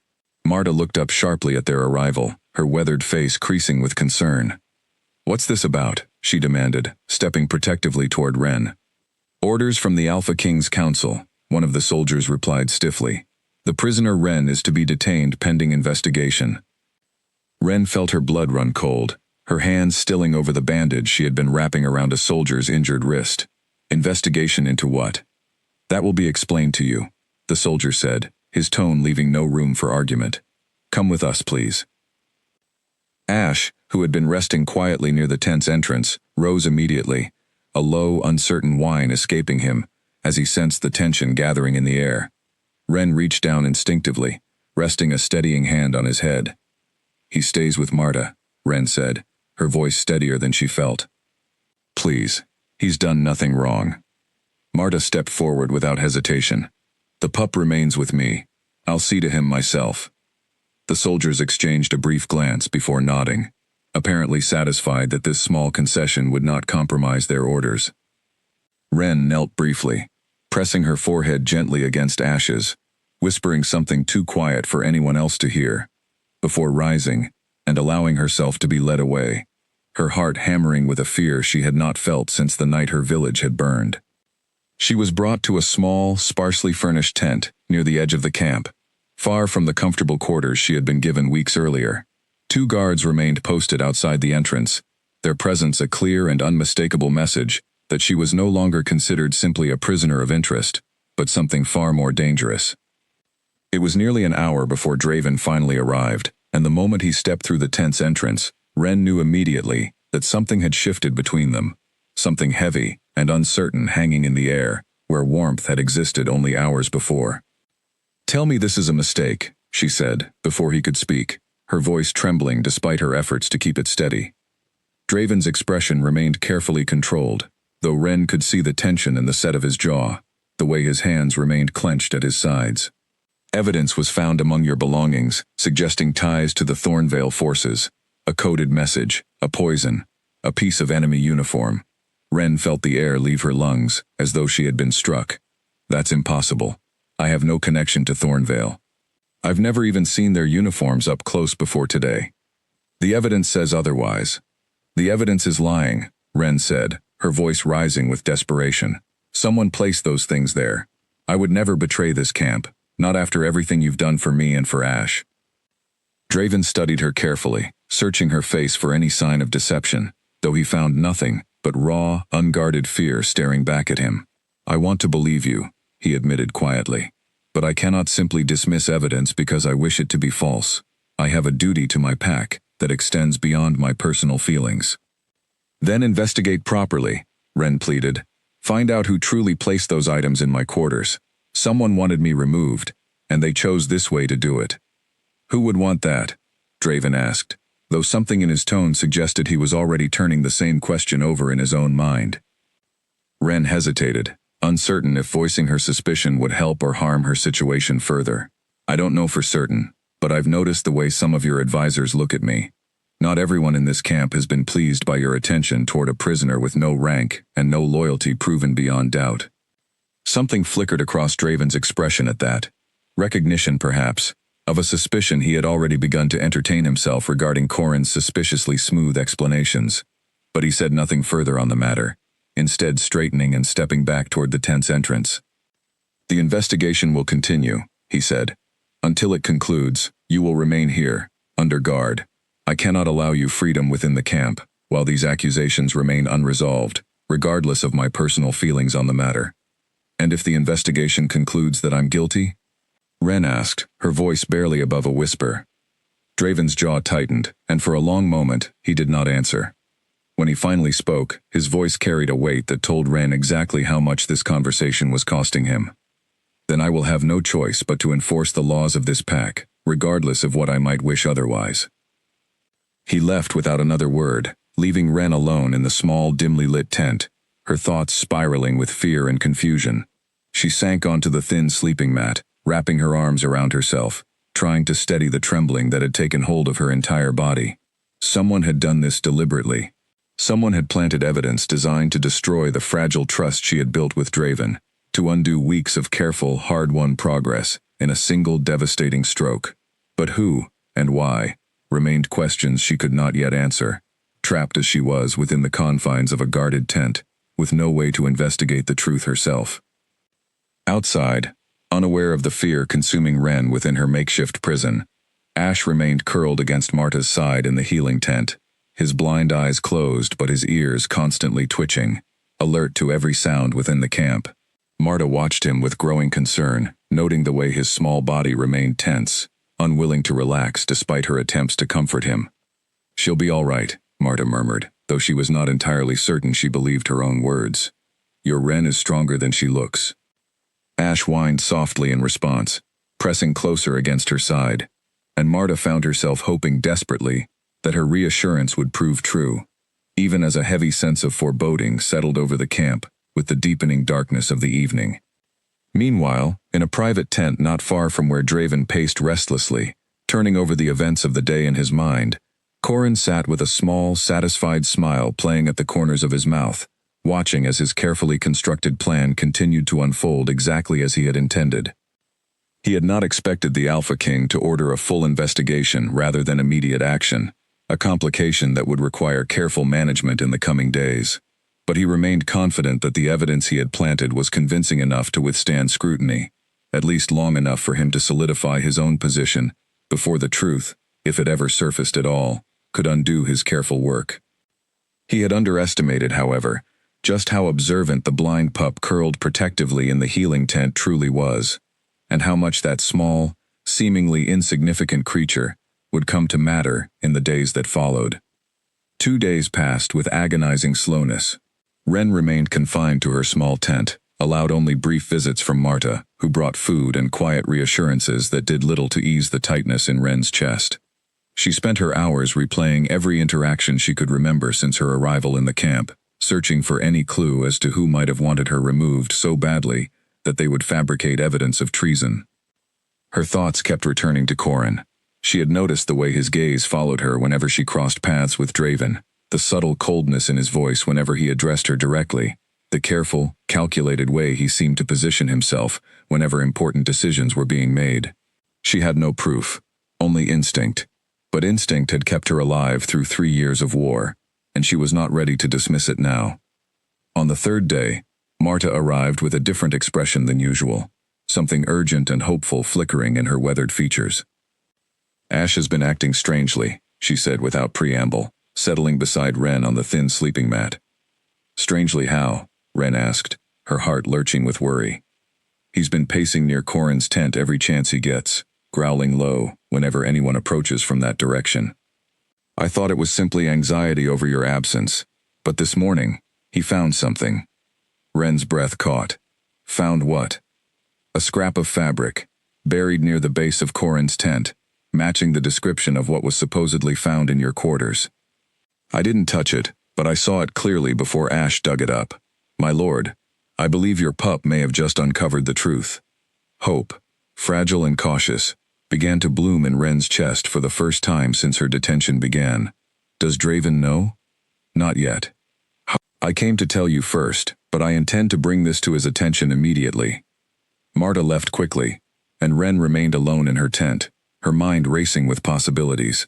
Marta looked up sharply at their arrival, her weathered face creasing with concern. "What's this about?" she demanded, stepping protectively toward Ren. "Orders from the Alpha King's Council," one of the soldiers replied stiffly. "The prisoner Ren is to be detained pending investigation." Ren felt her blood run cold, her hands stilling over the bandage she had been wrapping around a soldier's injured wrist. "Investigation into what?" "That will be explained to you," the soldier said, his tone leaving no room for argument. "Come with us, please." Ash, who had been resting quietly near the tent's entrance, rose immediately, a low, uncertain whine escaping him as he sensed the tension gathering in the air. Ren reached down instinctively, resting a steadying hand on his head. "He stays with Marta," Ren said, her voice steadier than she felt. "Please, he's done nothing wrong." Marta stepped forward without hesitation. "The pup remains with me. I'll see to him myself." The soldiers exchanged a brief glance before nodding, apparently satisfied that this small concession would not compromise their orders. Ren knelt briefly, pressing her forehead gently against Ash's, whispering something too quiet for anyone else to hear, before rising and allowing herself to be led away, her heart hammering with a fear she had not felt since the night her village had burned. She was brought to a small, sparsely furnished tent near the edge of the camp, far from the comfortable quarters she had been given weeks earlier. 2 guards remained posted outside the entrance, their presence a clear and unmistakable message that she was no longer considered simply a prisoner of interest, but something far more dangerous. It was nearly an hour before Draven finally arrived, and the moment he stepped through the tent's entrance, Ren knew immediately that something had shifted between them, something heavy and uncertain hanging in the air, where warmth had existed only hours before. "Tell me this is a mistake," she said, before he could speak, her voice trembling despite her efforts to keep it steady. Draven's expression remained carefully controlled, though Ren could see the tension in the set of his jaw, the way his hands remained clenched at his sides. "Evidence was found among your belongings, suggesting ties to the Thornvale forces. A coded message, a poison, a piece of enemy uniform." Ren felt the air leave her lungs, as though she had been struck. "That's impossible. I have no connection to Thornvale. I've never even seen their uniforms up close before today." "The evidence says otherwise." "The evidence is lying," Ren said, her voice rising with desperation. "Someone placed those things there. I would never betray this camp, not after everything you've done for me and for Ash. Draven studied her carefully, searching her face for any sign of deception, though he found nothing but raw, unguarded fear staring back at him. I want to believe you, he admitted quietly, but I cannot simply dismiss evidence because I wish it to be false. I have a duty to my pack that extends beyond my personal feelings. Then investigate properly, Ren pleaded. Find out who truly placed those items in my quarters. Someone wanted me removed, and they chose this way to do it. Who would want that? Draven asked, though something in his tone suggested he was already turning the same question over in his own mind. Ren hesitated, uncertain if voicing her suspicion would help or harm her situation further. I don't know for certain, but I've noticed the way some of your advisors look at me. Not everyone in this camp has been pleased by your attention toward a prisoner with no rank and no loyalty proven beyond doubt. Something flickered across Draven's expression at that. Recognition, perhaps, of a suspicion he had already begun to entertain himself regarding Corrin's suspiciously smooth explanations. But he said nothing further on the matter, instead straightening and stepping back toward the tent's entrance. The investigation will continue, he said. Until it concludes, you will remain here, under guard. I cannot allow you freedom within the camp, while these accusations remain unresolved, regardless of my personal feelings on the matter. And if the investigation concludes that I'm guilty? Ren asked, her voice barely above a whisper. Draven's jaw tightened, and for a long moment, he did not answer. When he finally spoke, his voice carried a weight that told Ren exactly how much this conversation was costing him. Then I will have no choice but to enforce the laws of this pack, regardless of what I might wish otherwise. He left without another word, leaving Ren alone in the small, dimly lit tent, her thoughts spiraling with fear and confusion. She sank onto the thin sleeping mat, wrapping her arms around herself, trying to steady the trembling that had taken hold of her entire body. Someone had done this deliberately. Someone had planted evidence designed to destroy the fragile trust she had built with Draven, to undo weeks of careful, hard-won progress in a single devastating stroke. But who, and why, remained questions she could not yet answer, trapped as she was within the confines of a guarded tent, with no way to investigate the truth herself. Outside, unaware of the fear consuming Ren within her makeshift prison, Ash remained curled against Marta's side in the healing tent, his blind eyes closed but his ears constantly twitching, alert to every sound within the camp. Marta watched him with growing concern, noting the way his small body remained tense, unwilling to relax despite her attempts to comfort him. She'll be all right, Marta murmured, though she was not entirely certain she believed her own words. Your Ren is stronger than she looks. Ash whined softly in response, pressing closer against her side, and Marta found herself hoping desperately that her reassurance would prove true, even as a heavy sense of foreboding settled over the camp with the deepening darkness of the evening. Meanwhile, in a private tent not far from where Draven paced restlessly, turning over the events of the day in his mind, Corrin sat with a small, satisfied smile playing at the corners of his mouth, watching as his carefully constructed plan continued to unfold exactly as he had intended. He had not expected the Alpha King to order a full investigation rather than immediate action, a complication that would require careful management in the coming days. But he remained confident that the evidence he had planted was convincing enough to withstand scrutiny, at least long enough for him to solidify his own position before the truth, if it ever surfaced at all, could undo his careful work. He had underestimated, however, just how observant the blind pup curled protectively in the healing tent truly was, and how much that small, seemingly insignificant creature would come to matter in the days that followed. 2 days passed with agonizing slowness. Ren remained confined to her small tent, allowed only brief visits from Marta, who brought food and quiet reassurances that did little to ease the tightness in Ren's chest. She spent her hours replaying every interaction she could remember since her arrival in the camp, searching for any clue as to who might have wanted her removed so badly that they would fabricate evidence of treason. Her thoughts kept returning to Corrin. She had noticed the way his gaze followed her whenever she crossed paths with Draven, the subtle coldness in his voice whenever he addressed her directly, the careful, calculated way he seemed to position himself whenever important decisions were being made. She had no proof, only instinct, but instinct had kept her alive through 3 years of war, and she was not ready to dismiss it now. On the 3rd day, Marta arrived with a different expression than usual. something urgent and hopeful flickering in her weathered features. "Ash has been acting strangely," she said without preamble, settling beside Ren on the thin sleeping mat. "Strangely how?" Ren asked, her heart lurching with worry. "He's been pacing near Corin's tent every chance he gets, growling low whenever anyone approaches from that direction. I thought it was simply anxiety over your absence, but this morning, he found something." Ren's breath caught. "Found what?" "A scrap of fabric, buried near the base of Corin's tent, matching the description of what was supposedly found in your quarters. I didn't touch it, but I saw it clearly before Ash dug it up. My lord, I believe your pup may have just uncovered the truth." Hope, fragile and cautious, began to bloom in Ren's chest for the first time since her detention began. "Does Draven know?" "Not yet. I came to tell you first, but I intend to bring this to his attention immediately." Marta left quickly, and Ren remained alone in her tent, her mind racing with possibilities.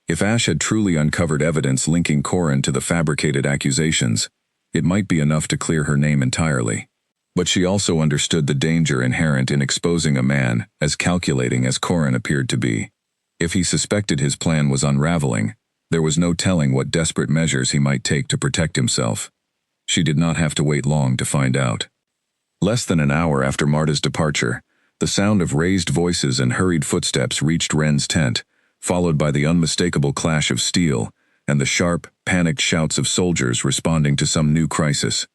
If Ash had truly uncovered evidence linking Corin to the fabricated accusations, it might be enough to clear her name entirely. But she also understood the danger inherent in exposing a man as calculating as Corin appeared to be. If he suspected his plan was unraveling, there was no telling what desperate measures he might take to protect himself. She did not have to wait long to find out. Less than an hour after Marta's departure, the sound of raised voices and hurried footsteps reached Ren's tent, followed by the unmistakable clash of steel and the sharp, panicked shouts of soldiers responding to some new crisis.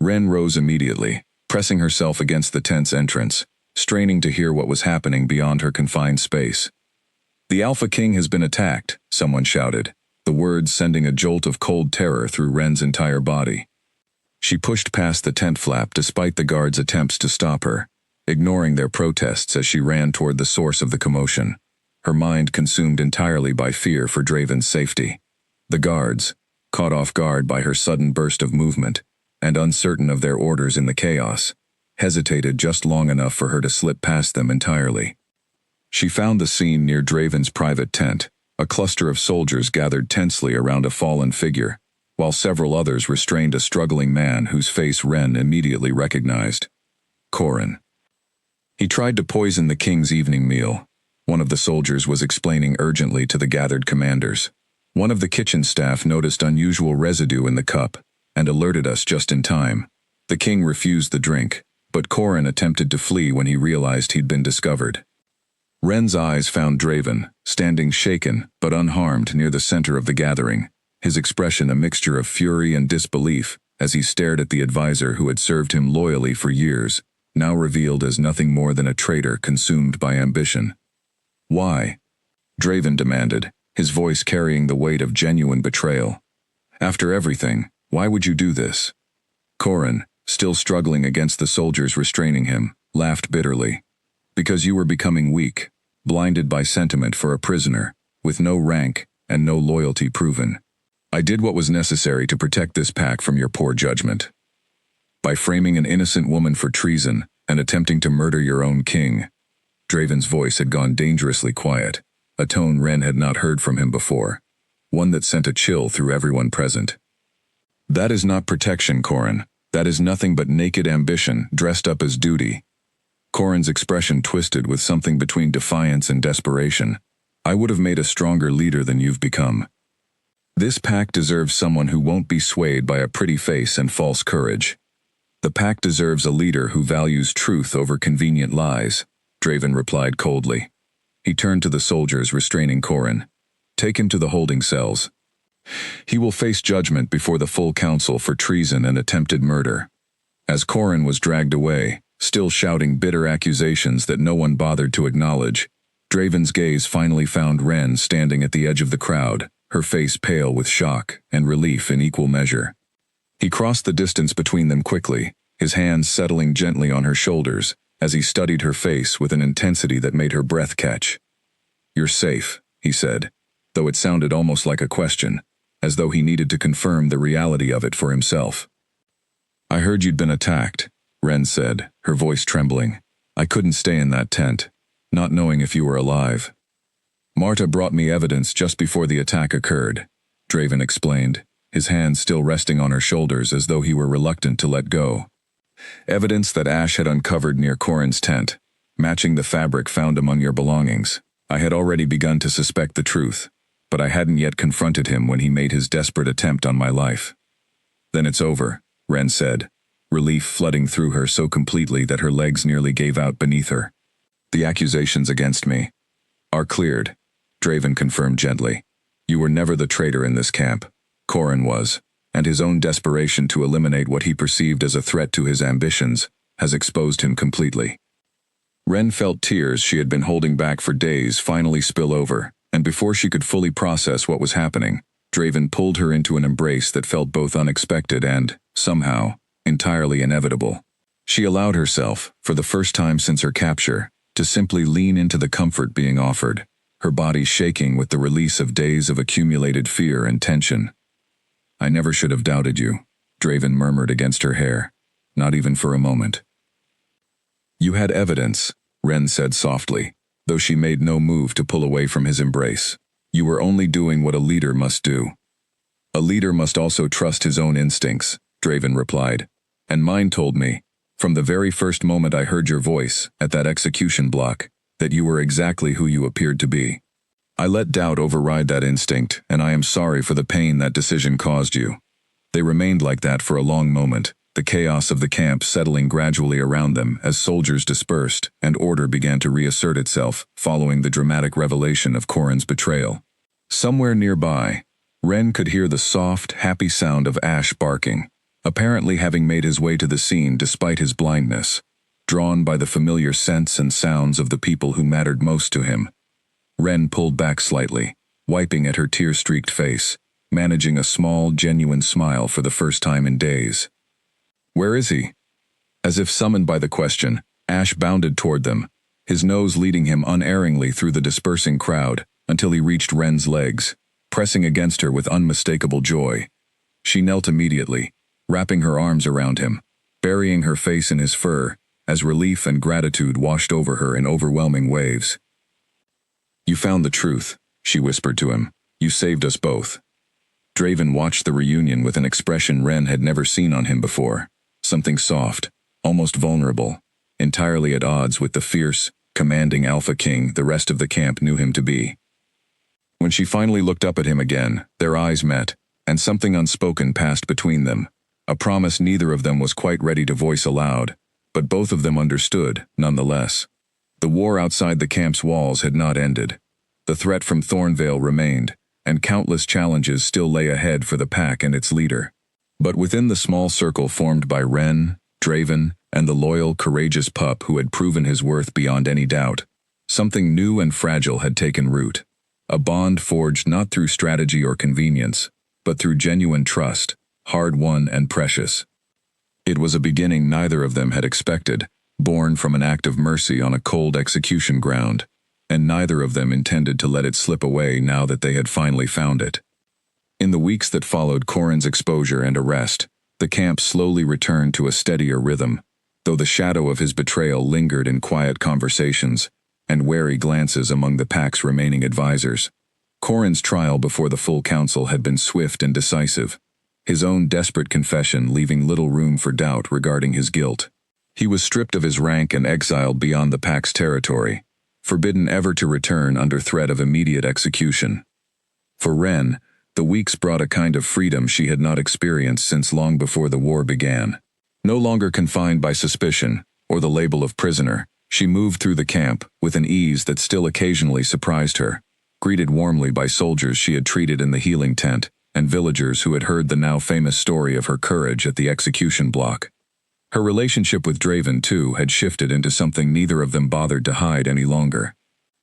Ren rose immediately, pressing herself against the tent's entrance, straining to hear what was happening beyond her confined space. "The Alpha King has been attacked," someone shouted, the words sending a jolt of cold terror through Ren's entire body. She pushed past the tent flap despite the guards' attempts to stop her, ignoring their protests as she ran toward the source of the commotion, her mind consumed entirely by fear for Draven's safety. The guards, caught off guard by her sudden burst of movement, and uncertain of their orders in the chaos, hesitated just long enough for her to slip past them entirely. She found the scene near Draven's private tent, a cluster of soldiers gathered tensely around a fallen figure, while several others restrained a struggling man whose face Ren immediately recognized. Corin. "He tried to poison the king's evening meal," one of the soldiers was explaining urgently to the gathered commanders. "One of the kitchen staff noticed unusual residue in the cup, and alerted us just in time. The king refused the drink, but Corin attempted to flee when he realized he'd been discovered." Ren's eyes found Draven, standing shaken but unharmed near the center of the gathering, his expression a mixture of fury and disbelief as he stared at the advisor who had served him loyally for years, now revealed as nothing more than a traitor consumed by ambition. "Why?" Draven demanded, his voice carrying the weight of genuine betrayal. "After everything, why would you do this?" Corin, still struggling against the soldiers restraining him, laughed bitterly. "Because you were becoming weak, blinded by sentiment for a prisoner, with no rank and no loyalty proven. I did what was necessary to protect this pack from your poor judgment. By framing an innocent woman for treason and attempting to murder your own king." Draven's voice had gone dangerously quiet, a tone Ren had not heard from him before, one that sent a chill through everyone present. "That is not protection, Corin. That is nothing but naked ambition dressed up as duty." Corin's expression twisted with something between defiance and desperation. "I would have made a stronger leader than you've become. This pack deserves someone who won't be swayed by a pretty face and false courage. The pack deserves a leader who values truth over convenient lies," Draven replied coldly. He turned to the soldiers restraining Corin. "Take him to the holding cells. He will face judgment before the full council for treason and attempted murder." As Corin was dragged away, still shouting bitter accusations that no one bothered to acknowledge, Draven's gaze finally found Ren standing at the edge of the crowd, her face pale with shock and relief in equal measure. He crossed the distance between them quickly, his hands settling gently on her shoulders as he studied her face with an intensity that made her breath catch. "You're safe," he said, though it sounded almost like a question, as though he needed to confirm the reality of it for himself. "I heard you'd been attacked," Ren said, her voice trembling. "I couldn't stay in that tent, not knowing if you were alive." "Marta brought me evidence just before the attack occurred," Draven explained, his hands still resting on her shoulders as though he were reluctant to let go. "Evidence that Ash had uncovered near Corin's tent, matching the fabric found among your belongings. I had already begun to suspect the truth, but I hadn't yet confronted him when he made his desperate attempt on my life. Then it's over, Ren said, relief flooding through her so completely that her legs nearly gave out beneath her. The accusations against me are cleared, Draven confirmed gently. You were never the traitor in this camp. Corin was, and his own desperation to eliminate what he perceived as a threat to his ambitions has exposed him completely. Ren felt tears she had been holding back for days finally spill over, and before she could fully process what was happening, Draven pulled her into an embrace that felt both unexpected and, somehow, entirely inevitable. She allowed herself, for the first time since her capture, to simply lean into the comfort being offered, her body shaking with the release of days of accumulated fear and tension. I never should have doubted you, Draven murmured against her hair, not even for a moment. You had evidence, Ren said softly, though she made no move to pull away from his embrace. You were only doing what a leader must do. A leader must also trust his own instincts, Draven replied, and mine told me, from the very first moment I heard your voice, at that execution block, that you were exactly who you appeared to be. I let doubt override that instinct, and I am sorry for the pain that decision caused you. They remained like that for a long moment, the chaos of the camp settling gradually around them as soldiers dispersed and order began to reassert itself following the dramatic revelation of Corin's betrayal. Somewhere nearby, Ren could hear the soft, happy sound of Ash barking, apparently having made his way to the scene despite his blindness, drawn by the familiar scents and sounds of the people who mattered most to him. Ren pulled back slightly, wiping at her tear-streaked face, managing a small, genuine smile for the first time in days. Where is he? As if summoned by the question, Ash bounded toward them, his nose leading him unerringly through the dispersing crowd until he reached Ren's legs, pressing against her with unmistakable joy. She knelt immediately, wrapping her arms around him, burying her face in his fur, as relief and gratitude washed over her in overwhelming waves. You found the truth, she whispered to him. You saved us both. Draven watched the reunion with an expression Ren had never seen on him before. Something soft, almost vulnerable, entirely at odds with the fierce, commanding Alpha King the rest of the camp knew him to be. When she finally looked up at him again, their eyes met, and something unspoken passed between them, a promise neither of them was quite ready to voice aloud, but both of them understood, nonetheless. The war outside the camp's walls had not ended. The threat from Thornvale remained, and countless challenges still lay ahead for the pack and its leader. But within the small circle formed by Ren, Draven, and the loyal, courageous pup who had proven his worth beyond any doubt, something new and fragile had taken root. A bond forged not through strategy or convenience, but through genuine trust, hard-won and precious. It was a beginning neither of them had expected, born from an act of mercy on a cold execution ground, and neither of them intended to let it slip away now that they had finally found it. In the weeks that followed Corin's exposure and arrest, the camp slowly returned to a steadier rhythm, though the shadow of his betrayal lingered in quiet conversations and wary glances among the pack's remaining advisors. Corin's trial before the full council had been swift and decisive, his own desperate confession leaving little room for doubt regarding his guilt. He was stripped of his rank and exiled beyond the pack's territory, forbidden ever to return under threat of immediate execution. For Ren, the weeks brought a kind of freedom she had not experienced since long before the war began. No longer confined by suspicion or the label of prisoner, she moved through the camp with an ease that still occasionally surprised her, greeted warmly by soldiers she had treated in the healing tent and villagers who had heard the now famous story of her courage at the execution block. Her relationship with Draven, too, had shifted into something neither of them bothered to hide any longer.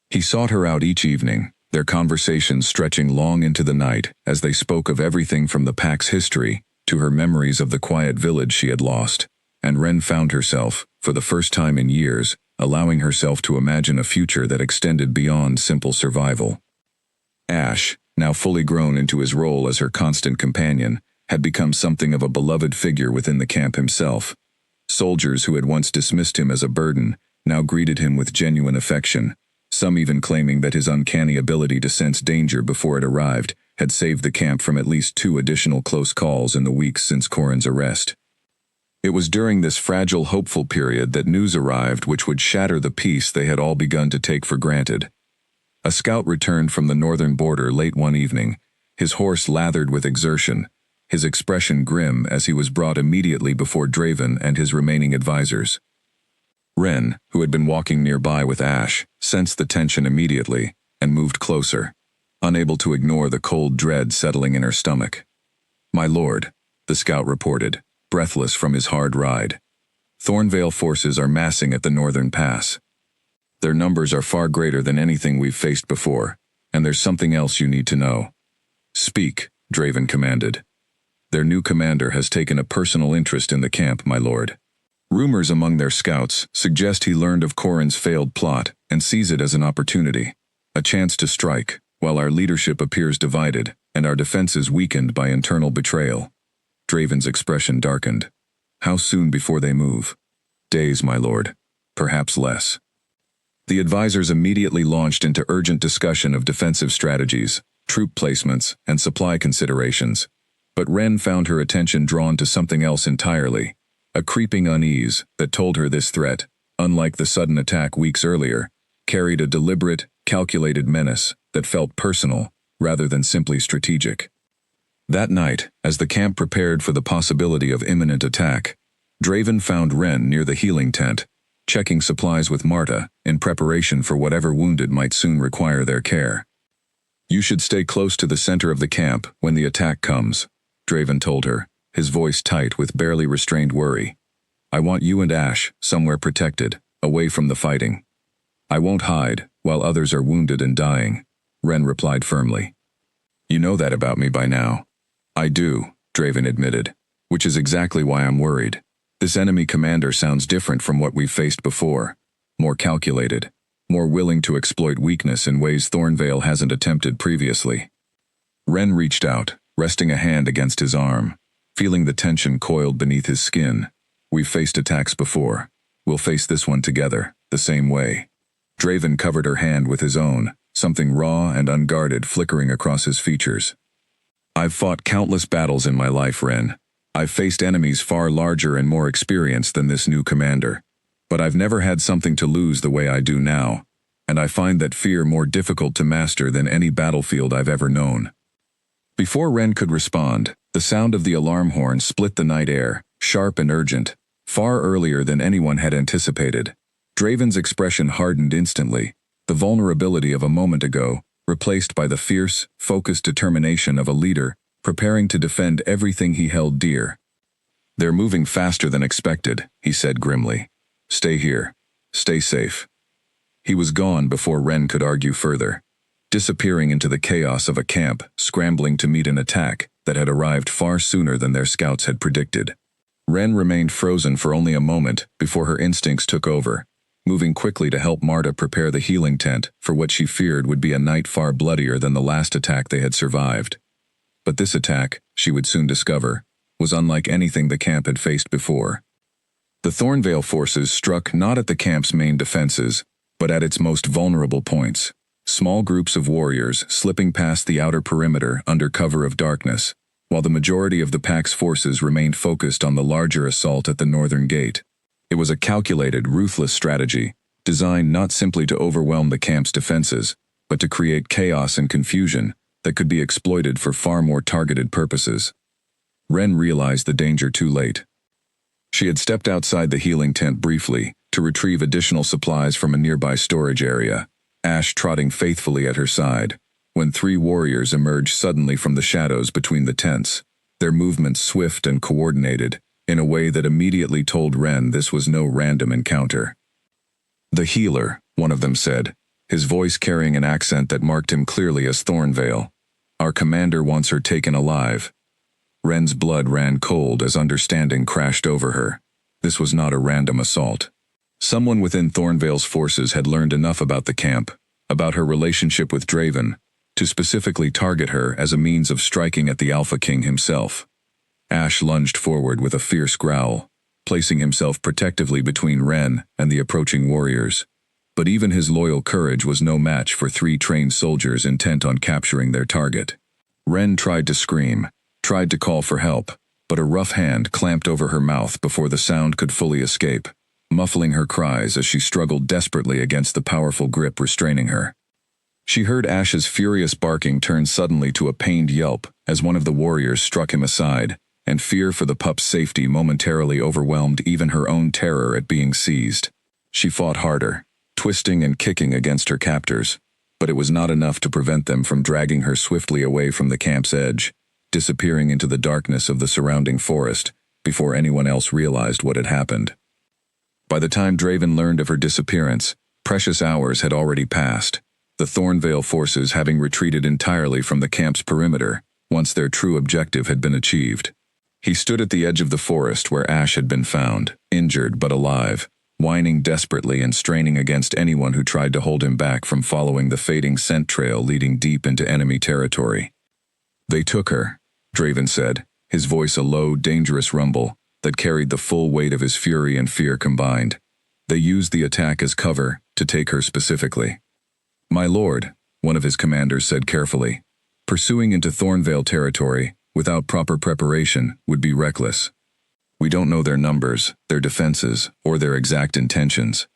He sought her out each evening, their conversations stretching long into the night as they spoke of everything from the pack's history to her memories of the quiet village she had lost, and Ren found herself, for the first time in years, allowing herself to imagine a future that extended beyond simple survival. Ash, now fully grown into his role as her constant companion, had become something of a beloved figure within the camp himself. Soldiers who had once dismissed him as a burden now greeted him with genuine affection, some even claiming that his uncanny ability to sense danger before it arrived had saved the camp from at least 2 additional close calls in the weeks since Corin's arrest. It was during this fragile, hopeful period that news arrived which would shatter the peace they had all begun to take for granted. A scout returned from the northern border late one evening, his horse lathered with exertion, his expression grim as he was brought immediately before Draven and his remaining advisors. Ren, who had been walking nearby with Ash, sensed the tension immediately and moved closer, unable to ignore the cold dread settling in her stomach. "My lord," the scout reported, breathless from his hard ride. "Thornvale forces are massing at the northern pass. Their numbers are far greater than anything we've faced before, and there's something else you need to know." "Speak," Draven commanded. "Their new commander has taken a personal interest in the camp, my lord. Rumors among their scouts suggest he learned of Corrin's failed plot and sees it as an opportunity, a chance to strike, while our leadership appears divided and our defenses weakened by internal betrayal." Draven's expression darkened. "How soon before they move?" "Days, my lord. Perhaps less." The advisors immediately launched into urgent discussion of defensive strategies, troop placements, and supply considerations. But Ren found her attention drawn to something else entirely, a creeping unease that told her this threat, unlike the sudden attack weeks earlier, carried a deliberate, calculated menace that felt personal rather than simply strategic. That night, as the camp prepared for the possibility of imminent attack, Draven found Ren near the healing tent, checking supplies with Marta in preparation for whatever wounded might soon require their care. "You should stay close to the center of the camp when the attack comes," Draven told her, his voice tight with barely restrained worry. "I want you and Ash somewhere protected, away from the fighting." "I won't hide while others are wounded and dying," Ren replied firmly. "You know that about me by now." "I do," Draven admitted, "which is exactly why I'm worried. This enemy commander sounds different from what we've faced before, more calculated, more willing to exploit weakness in ways Thornvale hasn't attempted previously." Ren reached out, resting a hand against his arm, feeling the tension coiled beneath his skin. "We've faced attacks before. We'll face this one together, the same way." Draven covered her hand with his own, something raw and unguarded flickering across his features. "I've fought countless battles in my life, Ren. I've faced enemies far larger and more experienced than this new commander. But I've never had something to lose the way I do now, and I find that fear more difficult to master than any battlefield I've ever known." Before Ren could respond, the sound of the alarm horn split the night air, sharp and urgent, far earlier than anyone had anticipated. Draven's expression hardened instantly, the vulnerability of a moment ago, replaced by the fierce, focused determination of a leader preparing to defend everything he held dear. "They're moving faster than expected," he said grimly. "Stay here. Stay safe." He was gone before Ren could argue further, disappearing into the chaos of a camp scrambling to meet an attack that had arrived far sooner than their scouts had predicted. Ren remained frozen for only a moment before her instincts took over, moving quickly to help Marta prepare the healing tent for what she feared would be a night far bloodier than the last attack they had survived. But this attack, she would soon discover, was unlike anything the camp had faced before. The Thornvale forces struck not at the camp's main defenses, but at its most vulnerable points. Small groups of warriors slipping past the outer perimeter under cover of darkness, while the majority of the pack's forces remained focused on the larger assault at the northern gate. It was a calculated, ruthless strategy, designed not simply to overwhelm the camp's defenses, but to create chaos and confusion that could be exploited for far more targeted purposes. Ren realized the danger too late. She had stepped outside the healing tent briefly to retrieve additional supplies from a nearby storage area, Ash trotting faithfully at her side, when three warriors emerged suddenly from the shadows between the tents, their movements swift and coordinated, in a way that immediately told Ren this was no random encounter. "The healer," one of them said, his voice carrying an accent that marked him clearly as Thornvale. "Our commander wants her taken alive." Ren's blood ran cold as understanding crashed over her. This was not a random assault. Someone within Thornvale's forces had learned enough about the camp, about her relationship with Draven, to specifically target her as a means of striking at the Alpha King himself. Ash lunged forward with a fierce growl, placing himself protectively between Ren and the approaching warriors. But even his loyal courage was no match for three trained soldiers intent on capturing their target. Ren tried to scream, tried to call for help, but a rough hand clamped over her mouth before the sound could fully escape, muffling her cries as she struggled desperately against the powerful grip restraining her. She heard Ash's furious barking turn suddenly to a pained yelp as one of the warriors struck him aside, and fear for the pup's safety momentarily overwhelmed even her own terror at being seized. She fought harder, twisting and kicking against her captors, but it was not enough to prevent them from dragging her swiftly away from the camp's edge, disappearing into the darkness of the surrounding forest before anyone else realized what had happened. By the time Draven learned of her disappearance, precious hours had already passed, the Thornvale forces having retreated entirely from the camp's perimeter once their true objective had been achieved. He stood at the edge of the forest where Ash had been found, injured but alive, whining desperately and straining against anyone who tried to hold him back from following the fading scent trail leading deep into enemy territory. "They took her," Draven said, his voice a low, dangerous rumble that carried the full weight of his fury and fear combined. "They used the attack as cover to take her specifically." "My lord," one of his commanders said carefully, "pursuing into Thornvale territory without proper preparation would be reckless. We don't know their numbers, their defenses, or their exact intentions."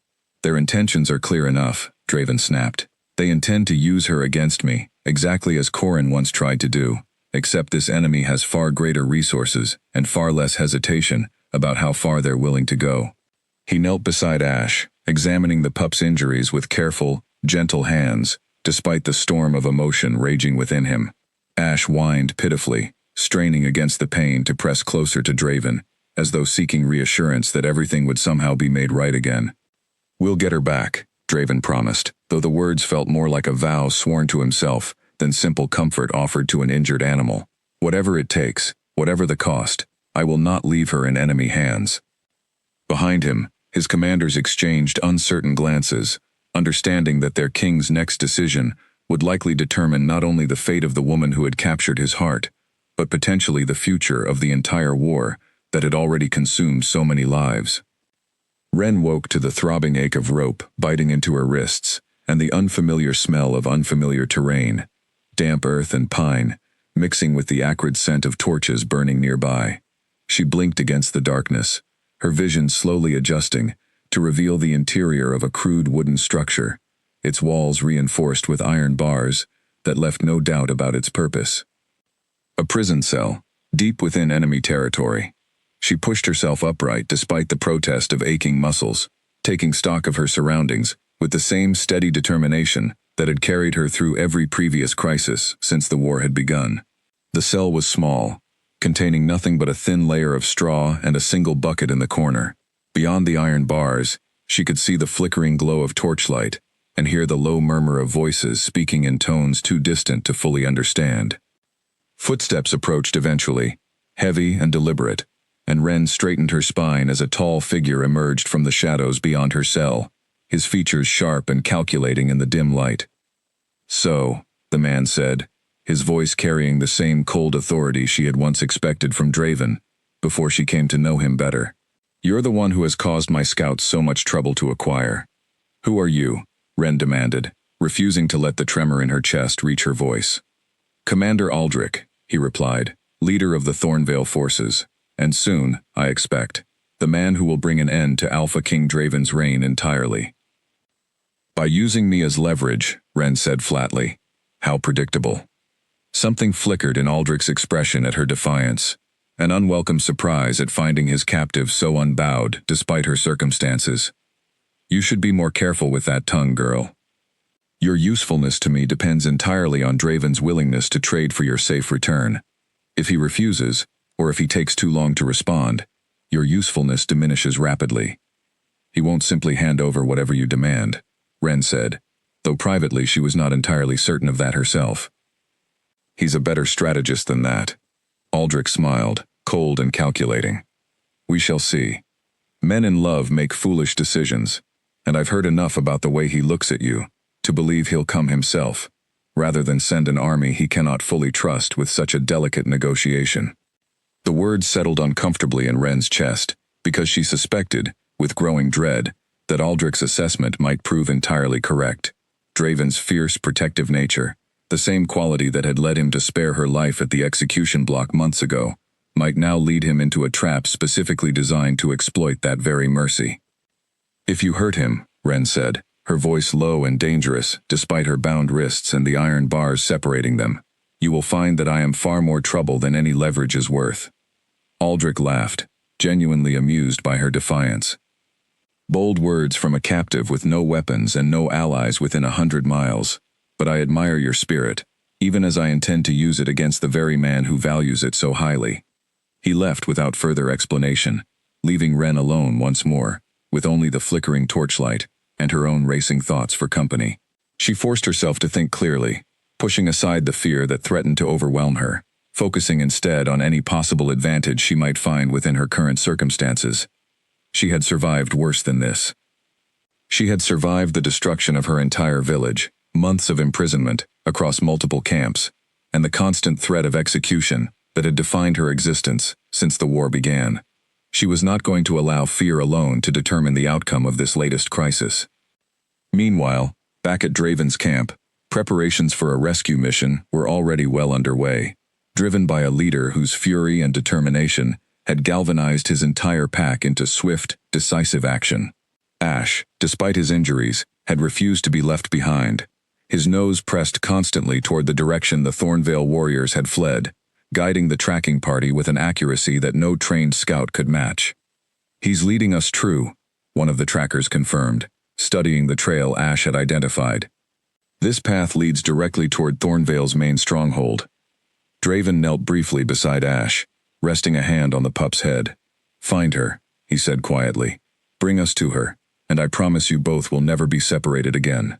"Their intentions are clear enough," Draven snapped. "They intend to use her against me, exactly as Corrin once tried to do, except this enemy has far greater resources and far less hesitation about how far they're willing to go." He knelt beside Ash, examining the pup's injuries with careful, gentle hands, despite the storm of emotion raging within him. Ash whined pitifully, straining against the pain to press closer to Draven, as though seeking reassurance that everything would somehow be made right again. "We'll get her back," Draven promised, though the words felt more like a vow sworn to himself than simple comfort offered to an injured animal. "Whatever it takes, whatever the cost, I will not leave her in enemy hands." Behind him, his commanders exchanged uncertain glances, understanding that their king's next decision would likely determine not only the fate of the woman who had captured his heart, but potentially the future of the entire war that had already consumed so many lives. Ren woke to the throbbing ache of rope biting into her wrists, and the unfamiliar smell of unfamiliar terrain, damp earth and pine, mixing with the acrid scent of torches burning nearby. She blinked against the darkness, her vision slowly adjusting to reveal the interior of a crude wooden structure, its walls reinforced with iron bars that left no doubt about its purpose. A prison cell, deep within enemy territory. She pushed herself upright despite the protest of aching muscles, taking stock of her surroundings with the same steady determination that had carried her through every previous crisis since the war had begun. The cell was small, containing nothing but a thin layer of straw and a single bucket in the corner. Beyond the iron bars, she could see the flickering glow of torchlight and hear the low murmur of voices speaking in tones too distant to fully understand. Footsteps approached eventually, heavy and deliberate, and Ren straightened her spine as a tall figure emerged from the shadows beyond her cell, his features sharp and calculating in the dim light. "So," the man said, his voice carrying the same cold authority she had once expected from Draven before she came to know him better. "You're the one who has caused my scouts so much trouble to acquire." "Who are you?" Ren demanded, refusing to let the tremor in her chest reach her voice. "Commander Aldrich," he replied, "leader of the Thornvale forces, and soon, I expect, the man who will bring an end to Alpha King Draven's reign entirely." "By using me as leverage," Ren said flatly. How predictable. Something flickered in Aldrich's expression at her defiance, an unwelcome surprise at finding his captive so unbowed despite her circumstances. "You should be more careful with that tongue, girl. Your usefulness to me depends entirely on Draven's willingness to trade for your safe return. If he refuses, or if he takes too long to respond, your usefulness diminishes rapidly. He won't simply hand over whatever you demand," Ren said, though privately she was not entirely certain of that herself. "He's a better strategist than that." Aldrich smiled, cold and calculating. "We shall see. Men in love make foolish decisions, and I've heard enough about the way he looks at you to believe he'll come himself, rather than send an army he cannot fully trust with such a delicate negotiation." The words settled uncomfortably in Ren's chest, because she suspected, with growing dread, that Aldrich's assessment might prove entirely correct. Draven's fierce, protective nature, the same quality that had led him to spare her life at the execution block months ago, might now lead him into a trap specifically designed to exploit that very mercy. "If you hurt him," Ren said, her voice low and dangerous despite her bound wrists and the iron bars separating them, "you will find that I am far more trouble than any leverage is worth." Aldrich laughed, genuinely amused by her defiance. "Bold words from a captive with no weapons and no allies within 100 miles, but I admire your spirit, even as I intend to use it against the very man who values it so highly." He left without further explanation, leaving Ren alone once more, with only the flickering torchlight and her own racing thoughts for company. She forced herself to think clearly, pushing aside the fear that threatened to overwhelm her, focusing instead on any possible advantage she might find within her current circumstances. She had survived worse than this. She had survived the destruction of her entire village, months of imprisonment across multiple camps, and the constant threat of execution that had defined her existence since the war began. She was not going to allow fear alone to determine the outcome of this latest crisis. Meanwhile, back at Draven's camp, preparations for a rescue mission were already well underway, driven by a leader whose fury and determination had galvanized his entire pack into swift, decisive action. Ash, despite his injuries, had refused to be left behind, his nose pressed constantly toward the direction the Thornvale warriors had fled, guiding the tracking party with an accuracy that no trained scout could match. "He's leading us true," one of the trackers confirmed, studying the trail Ash had identified. "This path leads directly toward Thornvale's main stronghold." Draven knelt briefly beside Ash, resting a hand on the pup's head. "Find her," he said quietly. "Bring us to her, and I promise you both will never be separated again."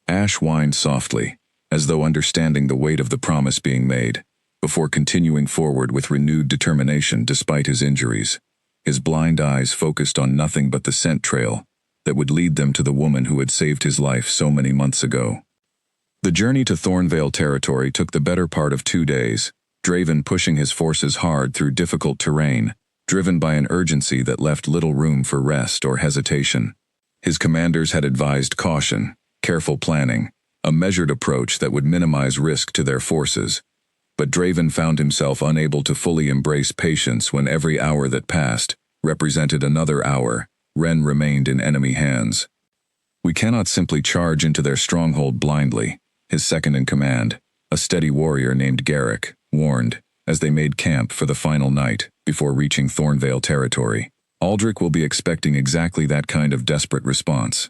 Ash whined softly, as though understanding the weight of the promise being made, before continuing forward with renewed determination despite his injuries, his blind eyes focused on nothing but the scent trail that would lead them to the woman who had saved his life so many months ago. The journey to Thornvale territory took the better part of 2 days, Draven pushing his forces hard through difficult terrain, driven by an urgency that left little room for rest or hesitation. His commanders had advised caution, careful planning, a measured approach that would minimize risk to their forces, but Draven found himself unable to fully embrace patience when every hour that passed represented another hour Ren remained in enemy hands. "We cannot simply charge into their stronghold blindly," his second-in-command, a steady warrior named Garrick, warned, as they made camp for the final night before reaching Thornvale territory. "Aldrich will be expecting exactly that kind of desperate response."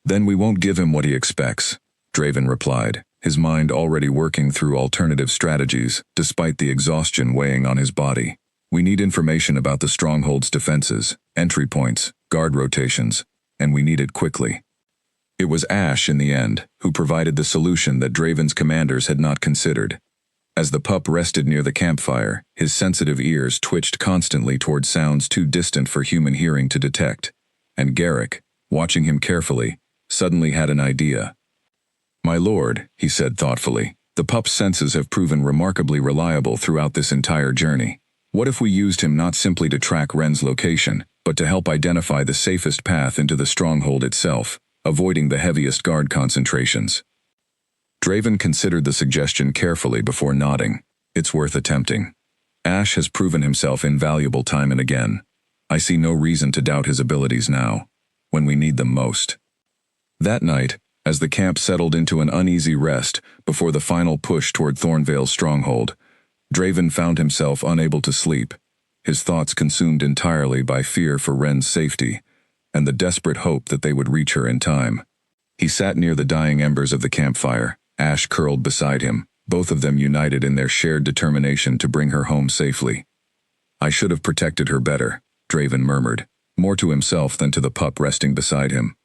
"Then we won't give him what he expects," Draven replied, his mind already working through alternative strategies despite the exhaustion weighing on his body. "We need information about the stronghold's defenses, entry points, guard rotations, and we need it quickly." It was Ash, in the end, who provided the solution that Draven's commanders had not considered. As the pup rested near the campfire, his sensitive ears twitched constantly toward sounds too distant for human hearing to detect, and Garrick, watching him carefully, suddenly had an idea. "My lord," he said thoughtfully, "the pup's senses have proven remarkably reliable throughout this entire journey. What if we used him not simply to track Ren's location, but to help identify the safest path into the stronghold itself, avoiding the heaviest guard concentrations?" Draven considered the suggestion carefully before nodding. "It's worth attempting. Ash has proven himself invaluable time and again. I see no reason to doubt his abilities now, when we need them most." That night, as the camp settled into an uneasy rest before the final push toward Thornvale's stronghold, Draven found himself unable to sleep, his thoughts consumed entirely by fear for Ren's safety and the desperate hope that they would reach her in time. He sat near the dying embers of the campfire, Ash curled beside him, both of them united in their shared determination to bring her home safely. "I should have protected her better," Draven murmured, more to himself than to the pup resting beside him.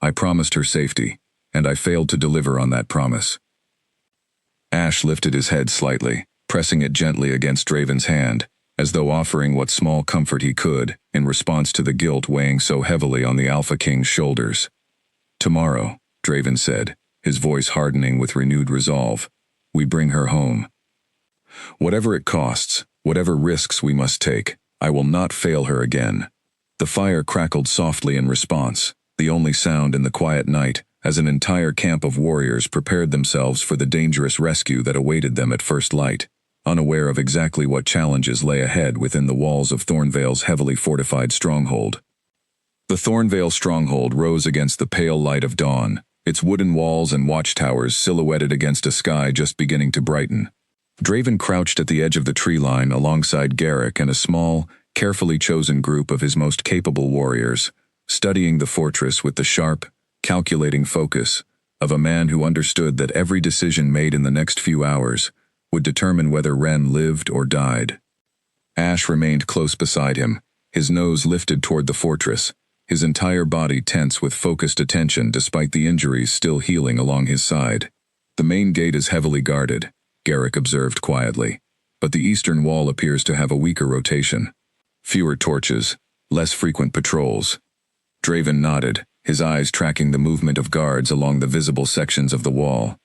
"I promised her safety, and I failed to deliver on that promise." Ash lifted his head slightly, pressing it gently against Draven's hand, as though offering what small comfort he could in response to the guilt weighing so heavily on the Alpha King's shoulders. "Tomorrow," Draven said, his voice hardening with renewed resolve, "we bring her home. Whatever it costs, whatever risks we must take, I will not fail her again." The fire crackled softly in response, the only sound in the quiet night, as an entire camp of warriors prepared themselves for the dangerous rescue that awaited them at first light. unaware of exactly what challenges lay ahead within the walls of Thornvale's heavily fortified stronghold. The Thornvale stronghold rose against the pale light of dawn, its wooden walls and watchtowers silhouetted against a sky just beginning to brighten. Draven crouched at the edge of the tree line alongside Garrick and a small, carefully chosen group of his most capable warriors, studying the fortress with the sharp, calculating focus of a man who understood that every decision made in the next few hours would determine whether Ren lived or died. Ash remained close beside him, his nose lifted toward the fortress, his entire body tense with focused attention despite the injuries still healing along his side. The main gate is heavily guarded, Garrick observed quietly, but the eastern wall appears to have a weaker rotation. Fewer torches, less frequent patrols. Draven nodded, his eyes tracking the movement of guards along the visible sections of the wall.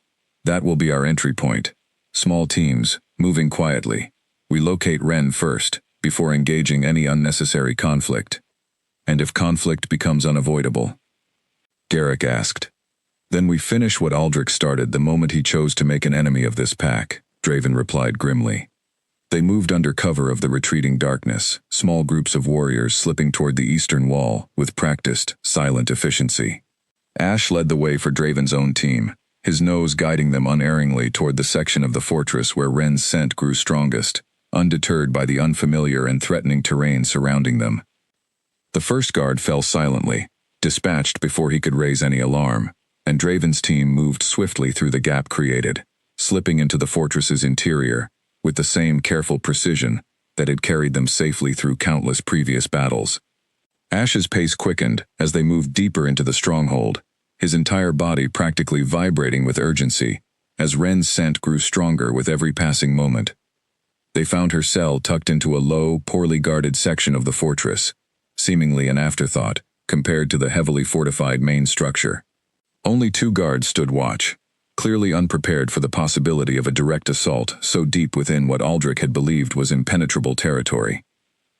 That will be our entry point. Small teams, moving quietly. We locate Ren first, before engaging any unnecessary conflict. And if conflict becomes unavoidable? Garrick asked. Then we finish what Aldrich started the moment he chose to make an enemy of this pack, Draven replied grimly. They moved under cover of the retreating darkness, small groups of warriors slipping toward the eastern wall with practiced, silent efficiency. Ash led the way for Draven's own team, his nose guiding them unerringly toward the section of the fortress where Ren's scent grew strongest, undeterred by the unfamiliar and threatening terrain surrounding them. The first guard fell silently, dispatched before he could raise any alarm, and Draven's team moved swiftly through the gap created, slipping into the fortress's interior, with the same careful precision that had carried them safely through countless previous battles. Ash's pace quickened as they moved deeper into the stronghold, his entire body practically vibrating with urgency, as Ren's scent grew stronger with every passing moment. They found her cell tucked into a low, poorly guarded section of the fortress, seemingly an afterthought compared to the heavily fortified main structure. Only 2 guards stood watch, clearly unprepared for the possibility of a direct assault so deep within what Aldrich had believed was impenetrable territory.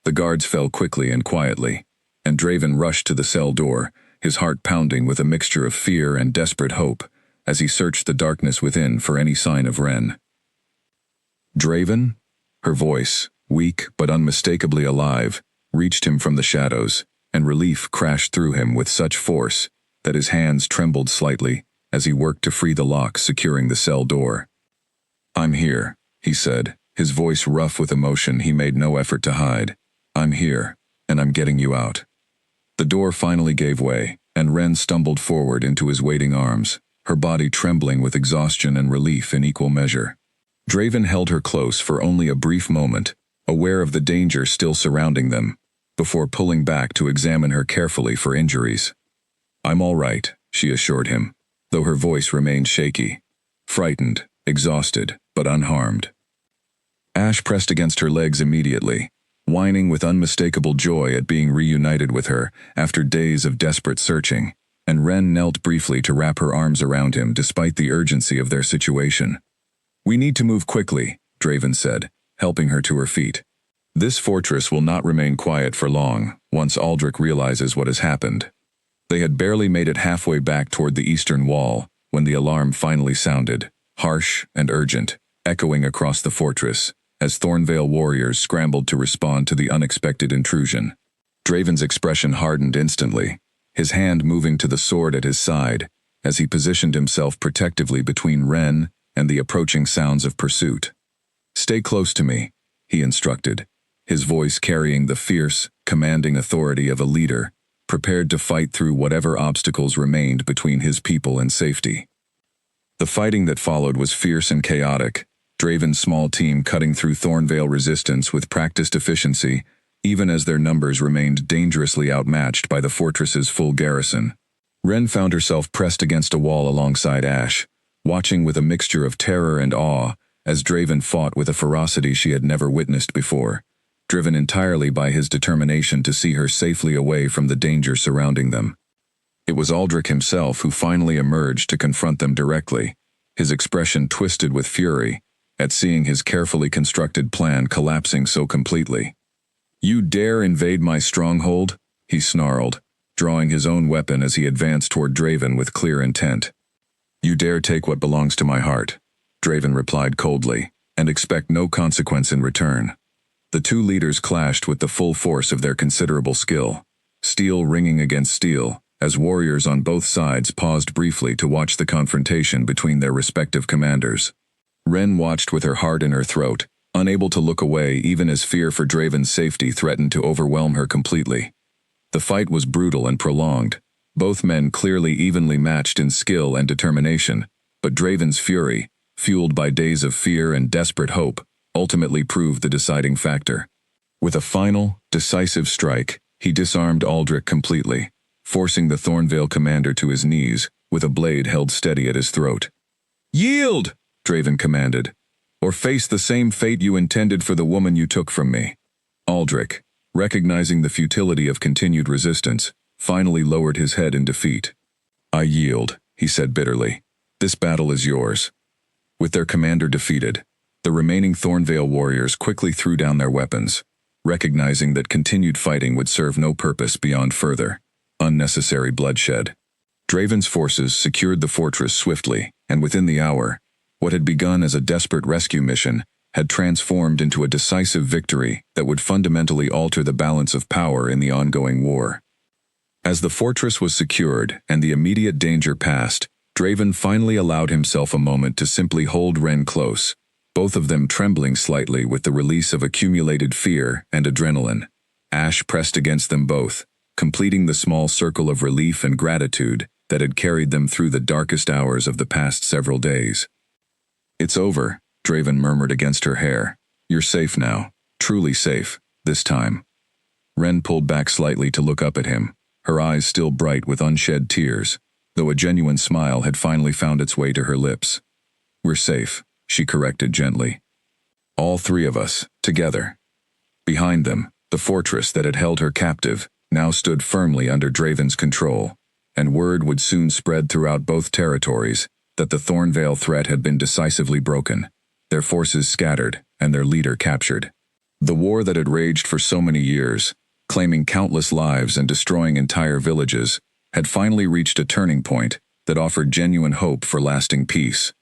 The guards fell quickly and quietly, and Draven rushed to the cell door, his heart pounding with a mixture of fear and desperate hope as he searched the darkness within for any sign of Ren. Draven? Her voice, weak but unmistakably alive, reached him from the shadows, and relief crashed through him with such force that his hands trembled slightly as he worked to free the lock securing the cell door. "I'm here," he said, his voice rough with emotion he made no effort to hide. "I'm here, and I'm getting you out." The door finally gave way, and Ren stumbled forward into his waiting arms, her body trembling with exhaustion and relief in equal measure. Draven held her close for only a brief moment, aware of the danger still surrounding them, before pulling back to examine her carefully for injuries. "I'm all right," she assured him, though her voice remained shaky. Frightened, exhausted, but unharmed. Ash pressed against her legs immediately, whining with unmistakable joy at being reunited with her after days of desperate searching, and Ren knelt briefly to wrap her arms around him despite the urgency of their situation. "We need to move quickly," Draven said, helping her to her feet. "This fortress will not remain quiet for long once Aldrich realizes what has happened." They had barely made it halfway back toward the eastern wall when the alarm finally sounded, harsh and urgent, echoing across the fortress, as Thornvale warriors scrambled to respond to the unexpected intrusion. Draven's expression hardened instantly, his hand moving to the sword at his side, as he positioned himself protectively between Ren and the approaching sounds of pursuit. "Stay close to me," he instructed, his voice carrying the fierce, commanding authority of a leader, prepared to fight through whatever obstacles remained between his people and safety. The fighting that followed was fierce and chaotic, Draven's small team cutting through Thornvale resistance with practiced efficiency, even as their numbers remained dangerously outmatched by the fortress's full garrison. Ren found herself pressed against a wall alongside Ash, watching with a mixture of terror and awe as Draven fought with a ferocity she had never witnessed before, driven entirely by his determination to see her safely away from the danger surrounding them. It was Aldrich himself who finally emerged to confront them directly, his expression twisted with fury at seeing his carefully constructed plan collapsing so completely. "You dare invade my stronghold?" he snarled, drawing his own weapon as he advanced toward Draven with clear intent. "You dare take what belongs to my heart," Draven replied coldly, and expect no consequence in return. The two leaders clashed with the full force of their considerable skill, steel ringing against steel, as warriors on both sides paused briefly to watch the confrontation between their respective commanders. Ren watched with her heart in her throat, unable to look away even as fear for Draven's safety threatened to overwhelm her completely. The fight was brutal and prolonged, both men clearly evenly matched in skill and determination, but Draven's fury, fueled by days of fear and desperate hope, ultimately proved the deciding factor. With a final, decisive strike, he disarmed Aldrich completely, forcing the Thornvale commander to his knees, with a blade held steady at his throat. "Yield!" Draven commanded, "or face the same fate you intended for the woman you took from me." Aldrich, recognizing the futility of continued resistance, finally lowered his head in defeat. "I yield," he said bitterly. "This battle is yours." With their commander defeated, the remaining Thornvale warriors quickly threw down their weapons, recognizing that continued fighting would serve no purpose beyond further, unnecessary bloodshed. Draven's forces secured the fortress swiftly, and within the hour, what had begun as a desperate rescue mission had transformed into a decisive victory that would fundamentally alter the balance of power in the ongoing war. As the fortress was secured and the immediate danger passed, Draven finally allowed himself a moment to simply hold Ren close, both of them trembling slightly with the release of accumulated fear and adrenaline. Ash pressed against them both, completing the small circle of relief and gratitude that had carried them through the darkest hours of the past several days. "It's over," Draven murmured against her hair. "You're safe now, truly safe, this time." Ren pulled back slightly to look up at him, her eyes still bright with unshed tears, though a genuine smile had finally found its way to her lips. "We're safe," she corrected gently. "All three of us, together." Behind them, the fortress that had held her captive now stood firmly under Draven's control, and word would soon spread throughout both territories that the Thornvale threat had been decisively broken, their forces scattered, and their leader captured. The war that had raged for so many years, claiming countless lives and destroying entire villages, had finally reached a turning point that offered genuine hope for lasting peace.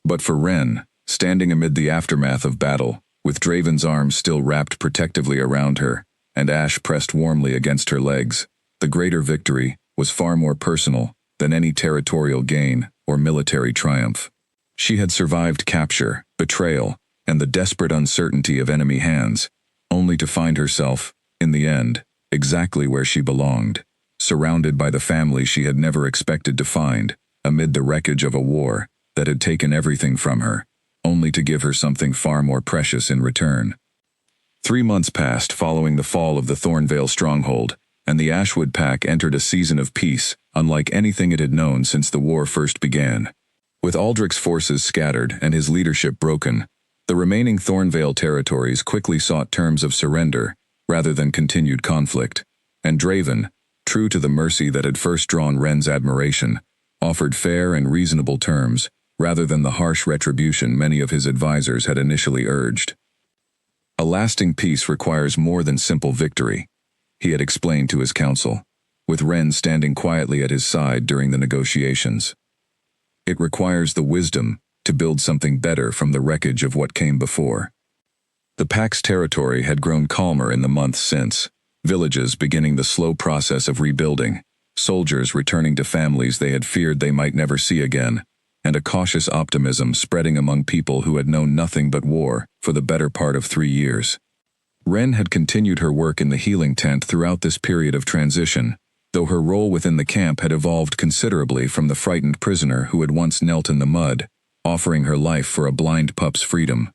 But for Ren, standing amid the aftermath of battle, with Draven's arms still wrapped protectively around her, and Ash pressed warmly against her legs, the greater victory was far more personal than any territorial gain or military triumph. She had survived capture, betrayal, and the desperate uncertainty of enemy hands, only to find herself, in the end, exactly where she belonged, surrounded by the family she had never expected to find, amid the wreckage of a war that had taken everything from her, only to give her something far more precious in return. 3 months passed following the fall of the Thornvale stronghold, and the Ashwood Pack entered a season of peace unlike anything it had known since the war first began. With Aldrich's forces scattered and his leadership broken, the remaining Thornvale territories quickly sought terms of surrender rather than continued conflict, and Draven, true to the mercy that had first drawn Ren's admiration, offered fair and reasonable terms rather than the harsh retribution many of his advisors had initially urged. "A lasting peace requires more than simple victory," he had explained to his council, with Ren standing quietly at his side during the negotiations. "It requires the wisdom to build something better from the wreckage of what came before." The Pack's territory had grown calmer in the months since, villages beginning the slow process of rebuilding, soldiers returning to families they had feared they might never see again, and a cautious optimism spreading among people who had known nothing but war for the better part of 3 years. Ren had continued her work in the healing tent throughout this period of transition, though her role within the camp had evolved considerably from the frightened prisoner who had once knelt in the mud, offering her life for a blind pup's freedom.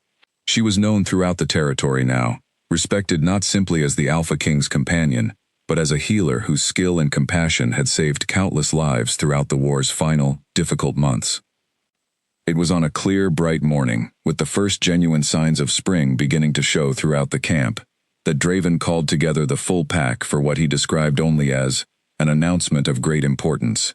She was known throughout the territory now, respected not simply as the Alpha King's companion, but as a healer whose skill and compassion had saved countless lives throughout the war's final, difficult months. It was on a clear, bright morning, with the first genuine signs of spring beginning to show throughout the camp, that Draven called together the full pack for what he described only as an announcement of great importance.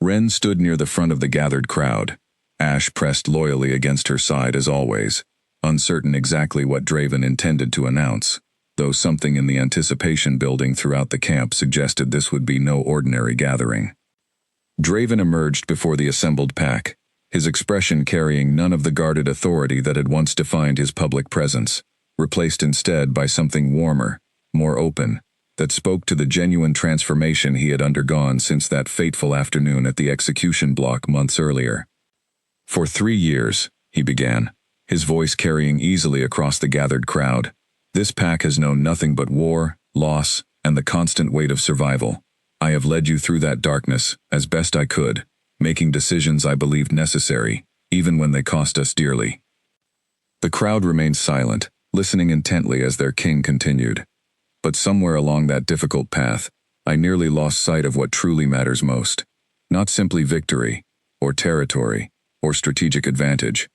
Ren stood near the front of the gathered crowd, Ash pressed loyally against her side as always, uncertain exactly what Draven intended to announce, though something in the anticipation building throughout the camp suggested this would be no ordinary gathering. Draven emerged before the assembled pack, his expression carrying none of the guarded authority that had once defined his public presence, replaced instead by something warmer, more open, that spoke to the genuine transformation he had undergone since that fateful afternoon at the execution block months earlier. "For 3 years," he began, his voice carrying easily across the gathered crowd, "this pack has known nothing but war, loss, and the constant weight of survival. I have led you through that darkness, as best I could, making decisions I believed necessary, even when they cost us dearly." The crowd remained silent, listening intently as their king continued. "But somewhere along that difficult path, I nearly lost sight of what truly matters most. Not simply victory, or territory, or strategic advantage,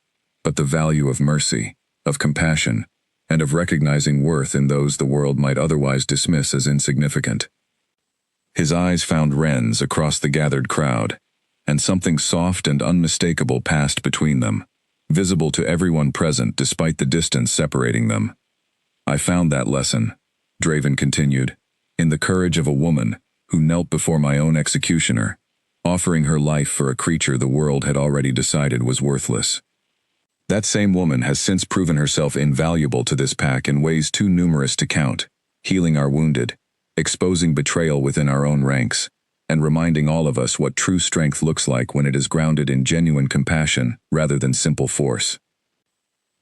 but the value of mercy, of compassion, and of recognizing worth in those the world might otherwise dismiss as insignificant." His eyes found Ren's across the gathered crowd, and something soft and unmistakable passed between them, visible to everyone present despite the distance separating them. "I found that lesson," Draven continued, "in the courage of a woman who knelt before my own executioner, offering her life for a creature the world had already decided was worthless. That same woman has since proven herself invaluable to this pack in ways too numerous to count, healing our wounded, exposing betrayal within our own ranks, and reminding all of us what true strength looks like when it is grounded in genuine compassion rather than simple force."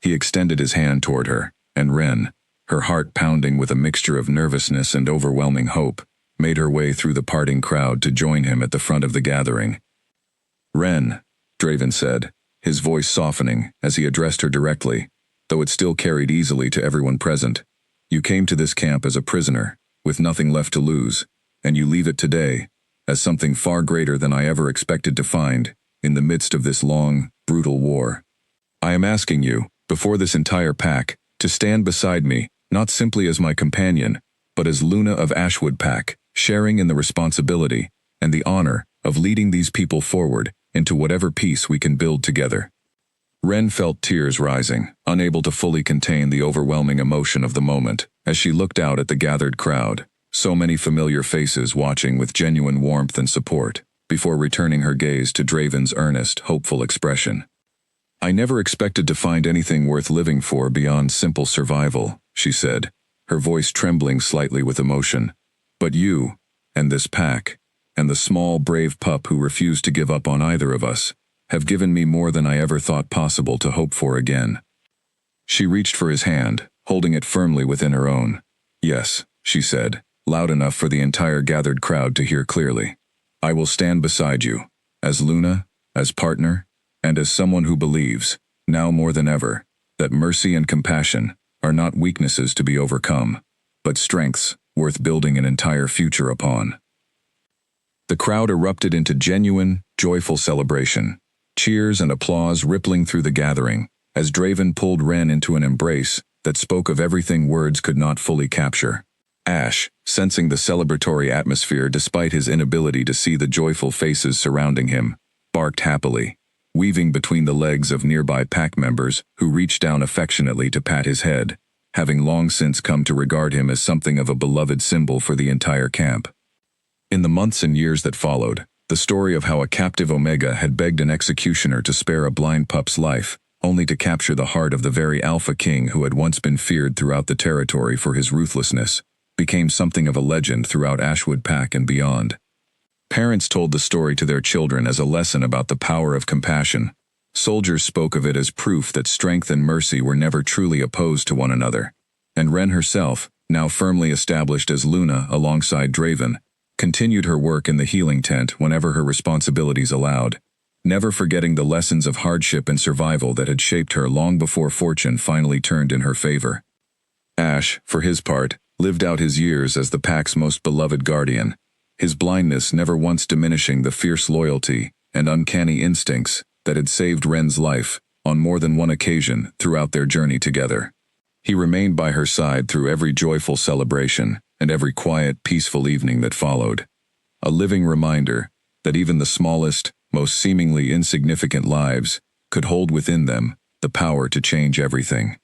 He extended his hand toward her, and Ren, her heart pounding with a mixture of nervousness and overwhelming hope, made her way through the parting crowd to join him at the front of the gathering. "Ren," Draven said, his voice softening as he addressed her directly, though it still carried easily to everyone present, "you came to this camp as a prisoner, with nothing left to lose, and you leave it today, as something far greater than I ever expected to find, in the midst of this long, brutal war. I am asking you, before this entire pack, to stand beside me, not simply as my companion, but as Luna of Ashwood Pack, sharing in the responsibility and the honor of leading these people forward into whatever peace we can build together." Ren felt tears rising, unable to fully contain the overwhelming emotion of the moment, as she looked out at the gathered crowd, so many familiar faces watching with genuine warmth and support, before returning her gaze to Draven's earnest, hopeful expression. "I never expected to find anything worth living for beyond simple survival," she said, her voice trembling slightly with emotion. "But you, and this pack, and the small, brave pup who refused to give up on either of us, have given me more than I ever thought possible to hope for again." She reached for his hand, holding it firmly within her own. "Yes," she said, loud enough for the entire gathered crowd to hear clearly. "I will stand beside you, as Luna, as partner, and as someone who believes, now more than ever, that mercy and compassion are not weaknesses to be overcome, but strengths worth building an entire future upon." The crowd erupted into genuine, joyful celebration, cheers and applause rippling through the gathering, as Draven pulled Ren into an embrace that spoke of everything words could not fully capture. Ash, sensing the celebratory atmosphere despite his inability to see the joyful faces surrounding him, barked happily, weaving between the legs of nearby pack members who reached down affectionately to pat his head, having long since come to regard him as something of a beloved symbol for the entire camp. In the months and years that followed, the story of how a captive Omega had begged an executioner to spare a blind pup's life, only to capture the heart of the very Alpha King who had once been feared throughout the territory for his ruthlessness, became something of a legend throughout Ashwood Pack and beyond. Parents told the story to their children as a lesson about the power of compassion. Soldiers spoke of it as proof that strength and mercy were never truly opposed to one another. And Ren herself, now firmly established as Luna alongside Draven, continued her work in the healing tent whenever her responsibilities allowed, never forgetting the lessons of hardship and survival that had shaped her long before fortune finally turned in her favor. Ash, for his part, lived out his years as the pack's most beloved guardian, his blindness never once diminishing the fierce loyalty and uncanny instincts that had saved Ren's life on more than one occasion throughout their journey together. He remained by her side through every joyful celebration and every quiet, peaceful evening that followed, a living reminder that even the smallest, most seemingly insignificant lives could hold within them the power to change everything.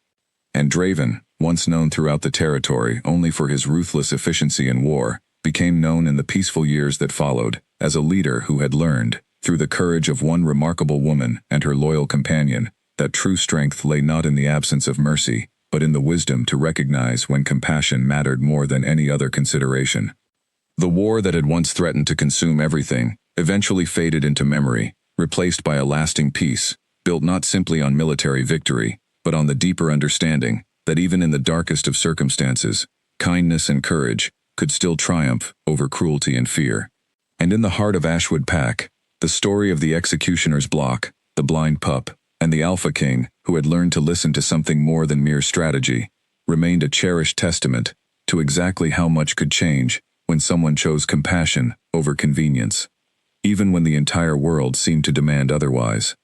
And Draven, once known throughout the territory only for his ruthless efficiency in war, became known in the peaceful years that followed as a leader who had learned, through the courage of one remarkable woman and her loyal companion, that true strength lay not in the absence of mercy, but in the wisdom to recognize when compassion mattered more than any other consideration. The war that had once threatened to consume everything eventually faded into memory, replaced by a lasting peace, built not simply on military victory, but on the deeper understanding that even in the darkest of circumstances, kindness and courage could still triumph over cruelty and fear. And in the heart of Ashwood Pack, the story of the executioner's block, the blind pup, and the Alpha King, who had learned to listen to something more than mere strategy, remained a cherished testament to exactly how much could change when someone chose compassion over convenience, even when the entire world seemed to demand otherwise.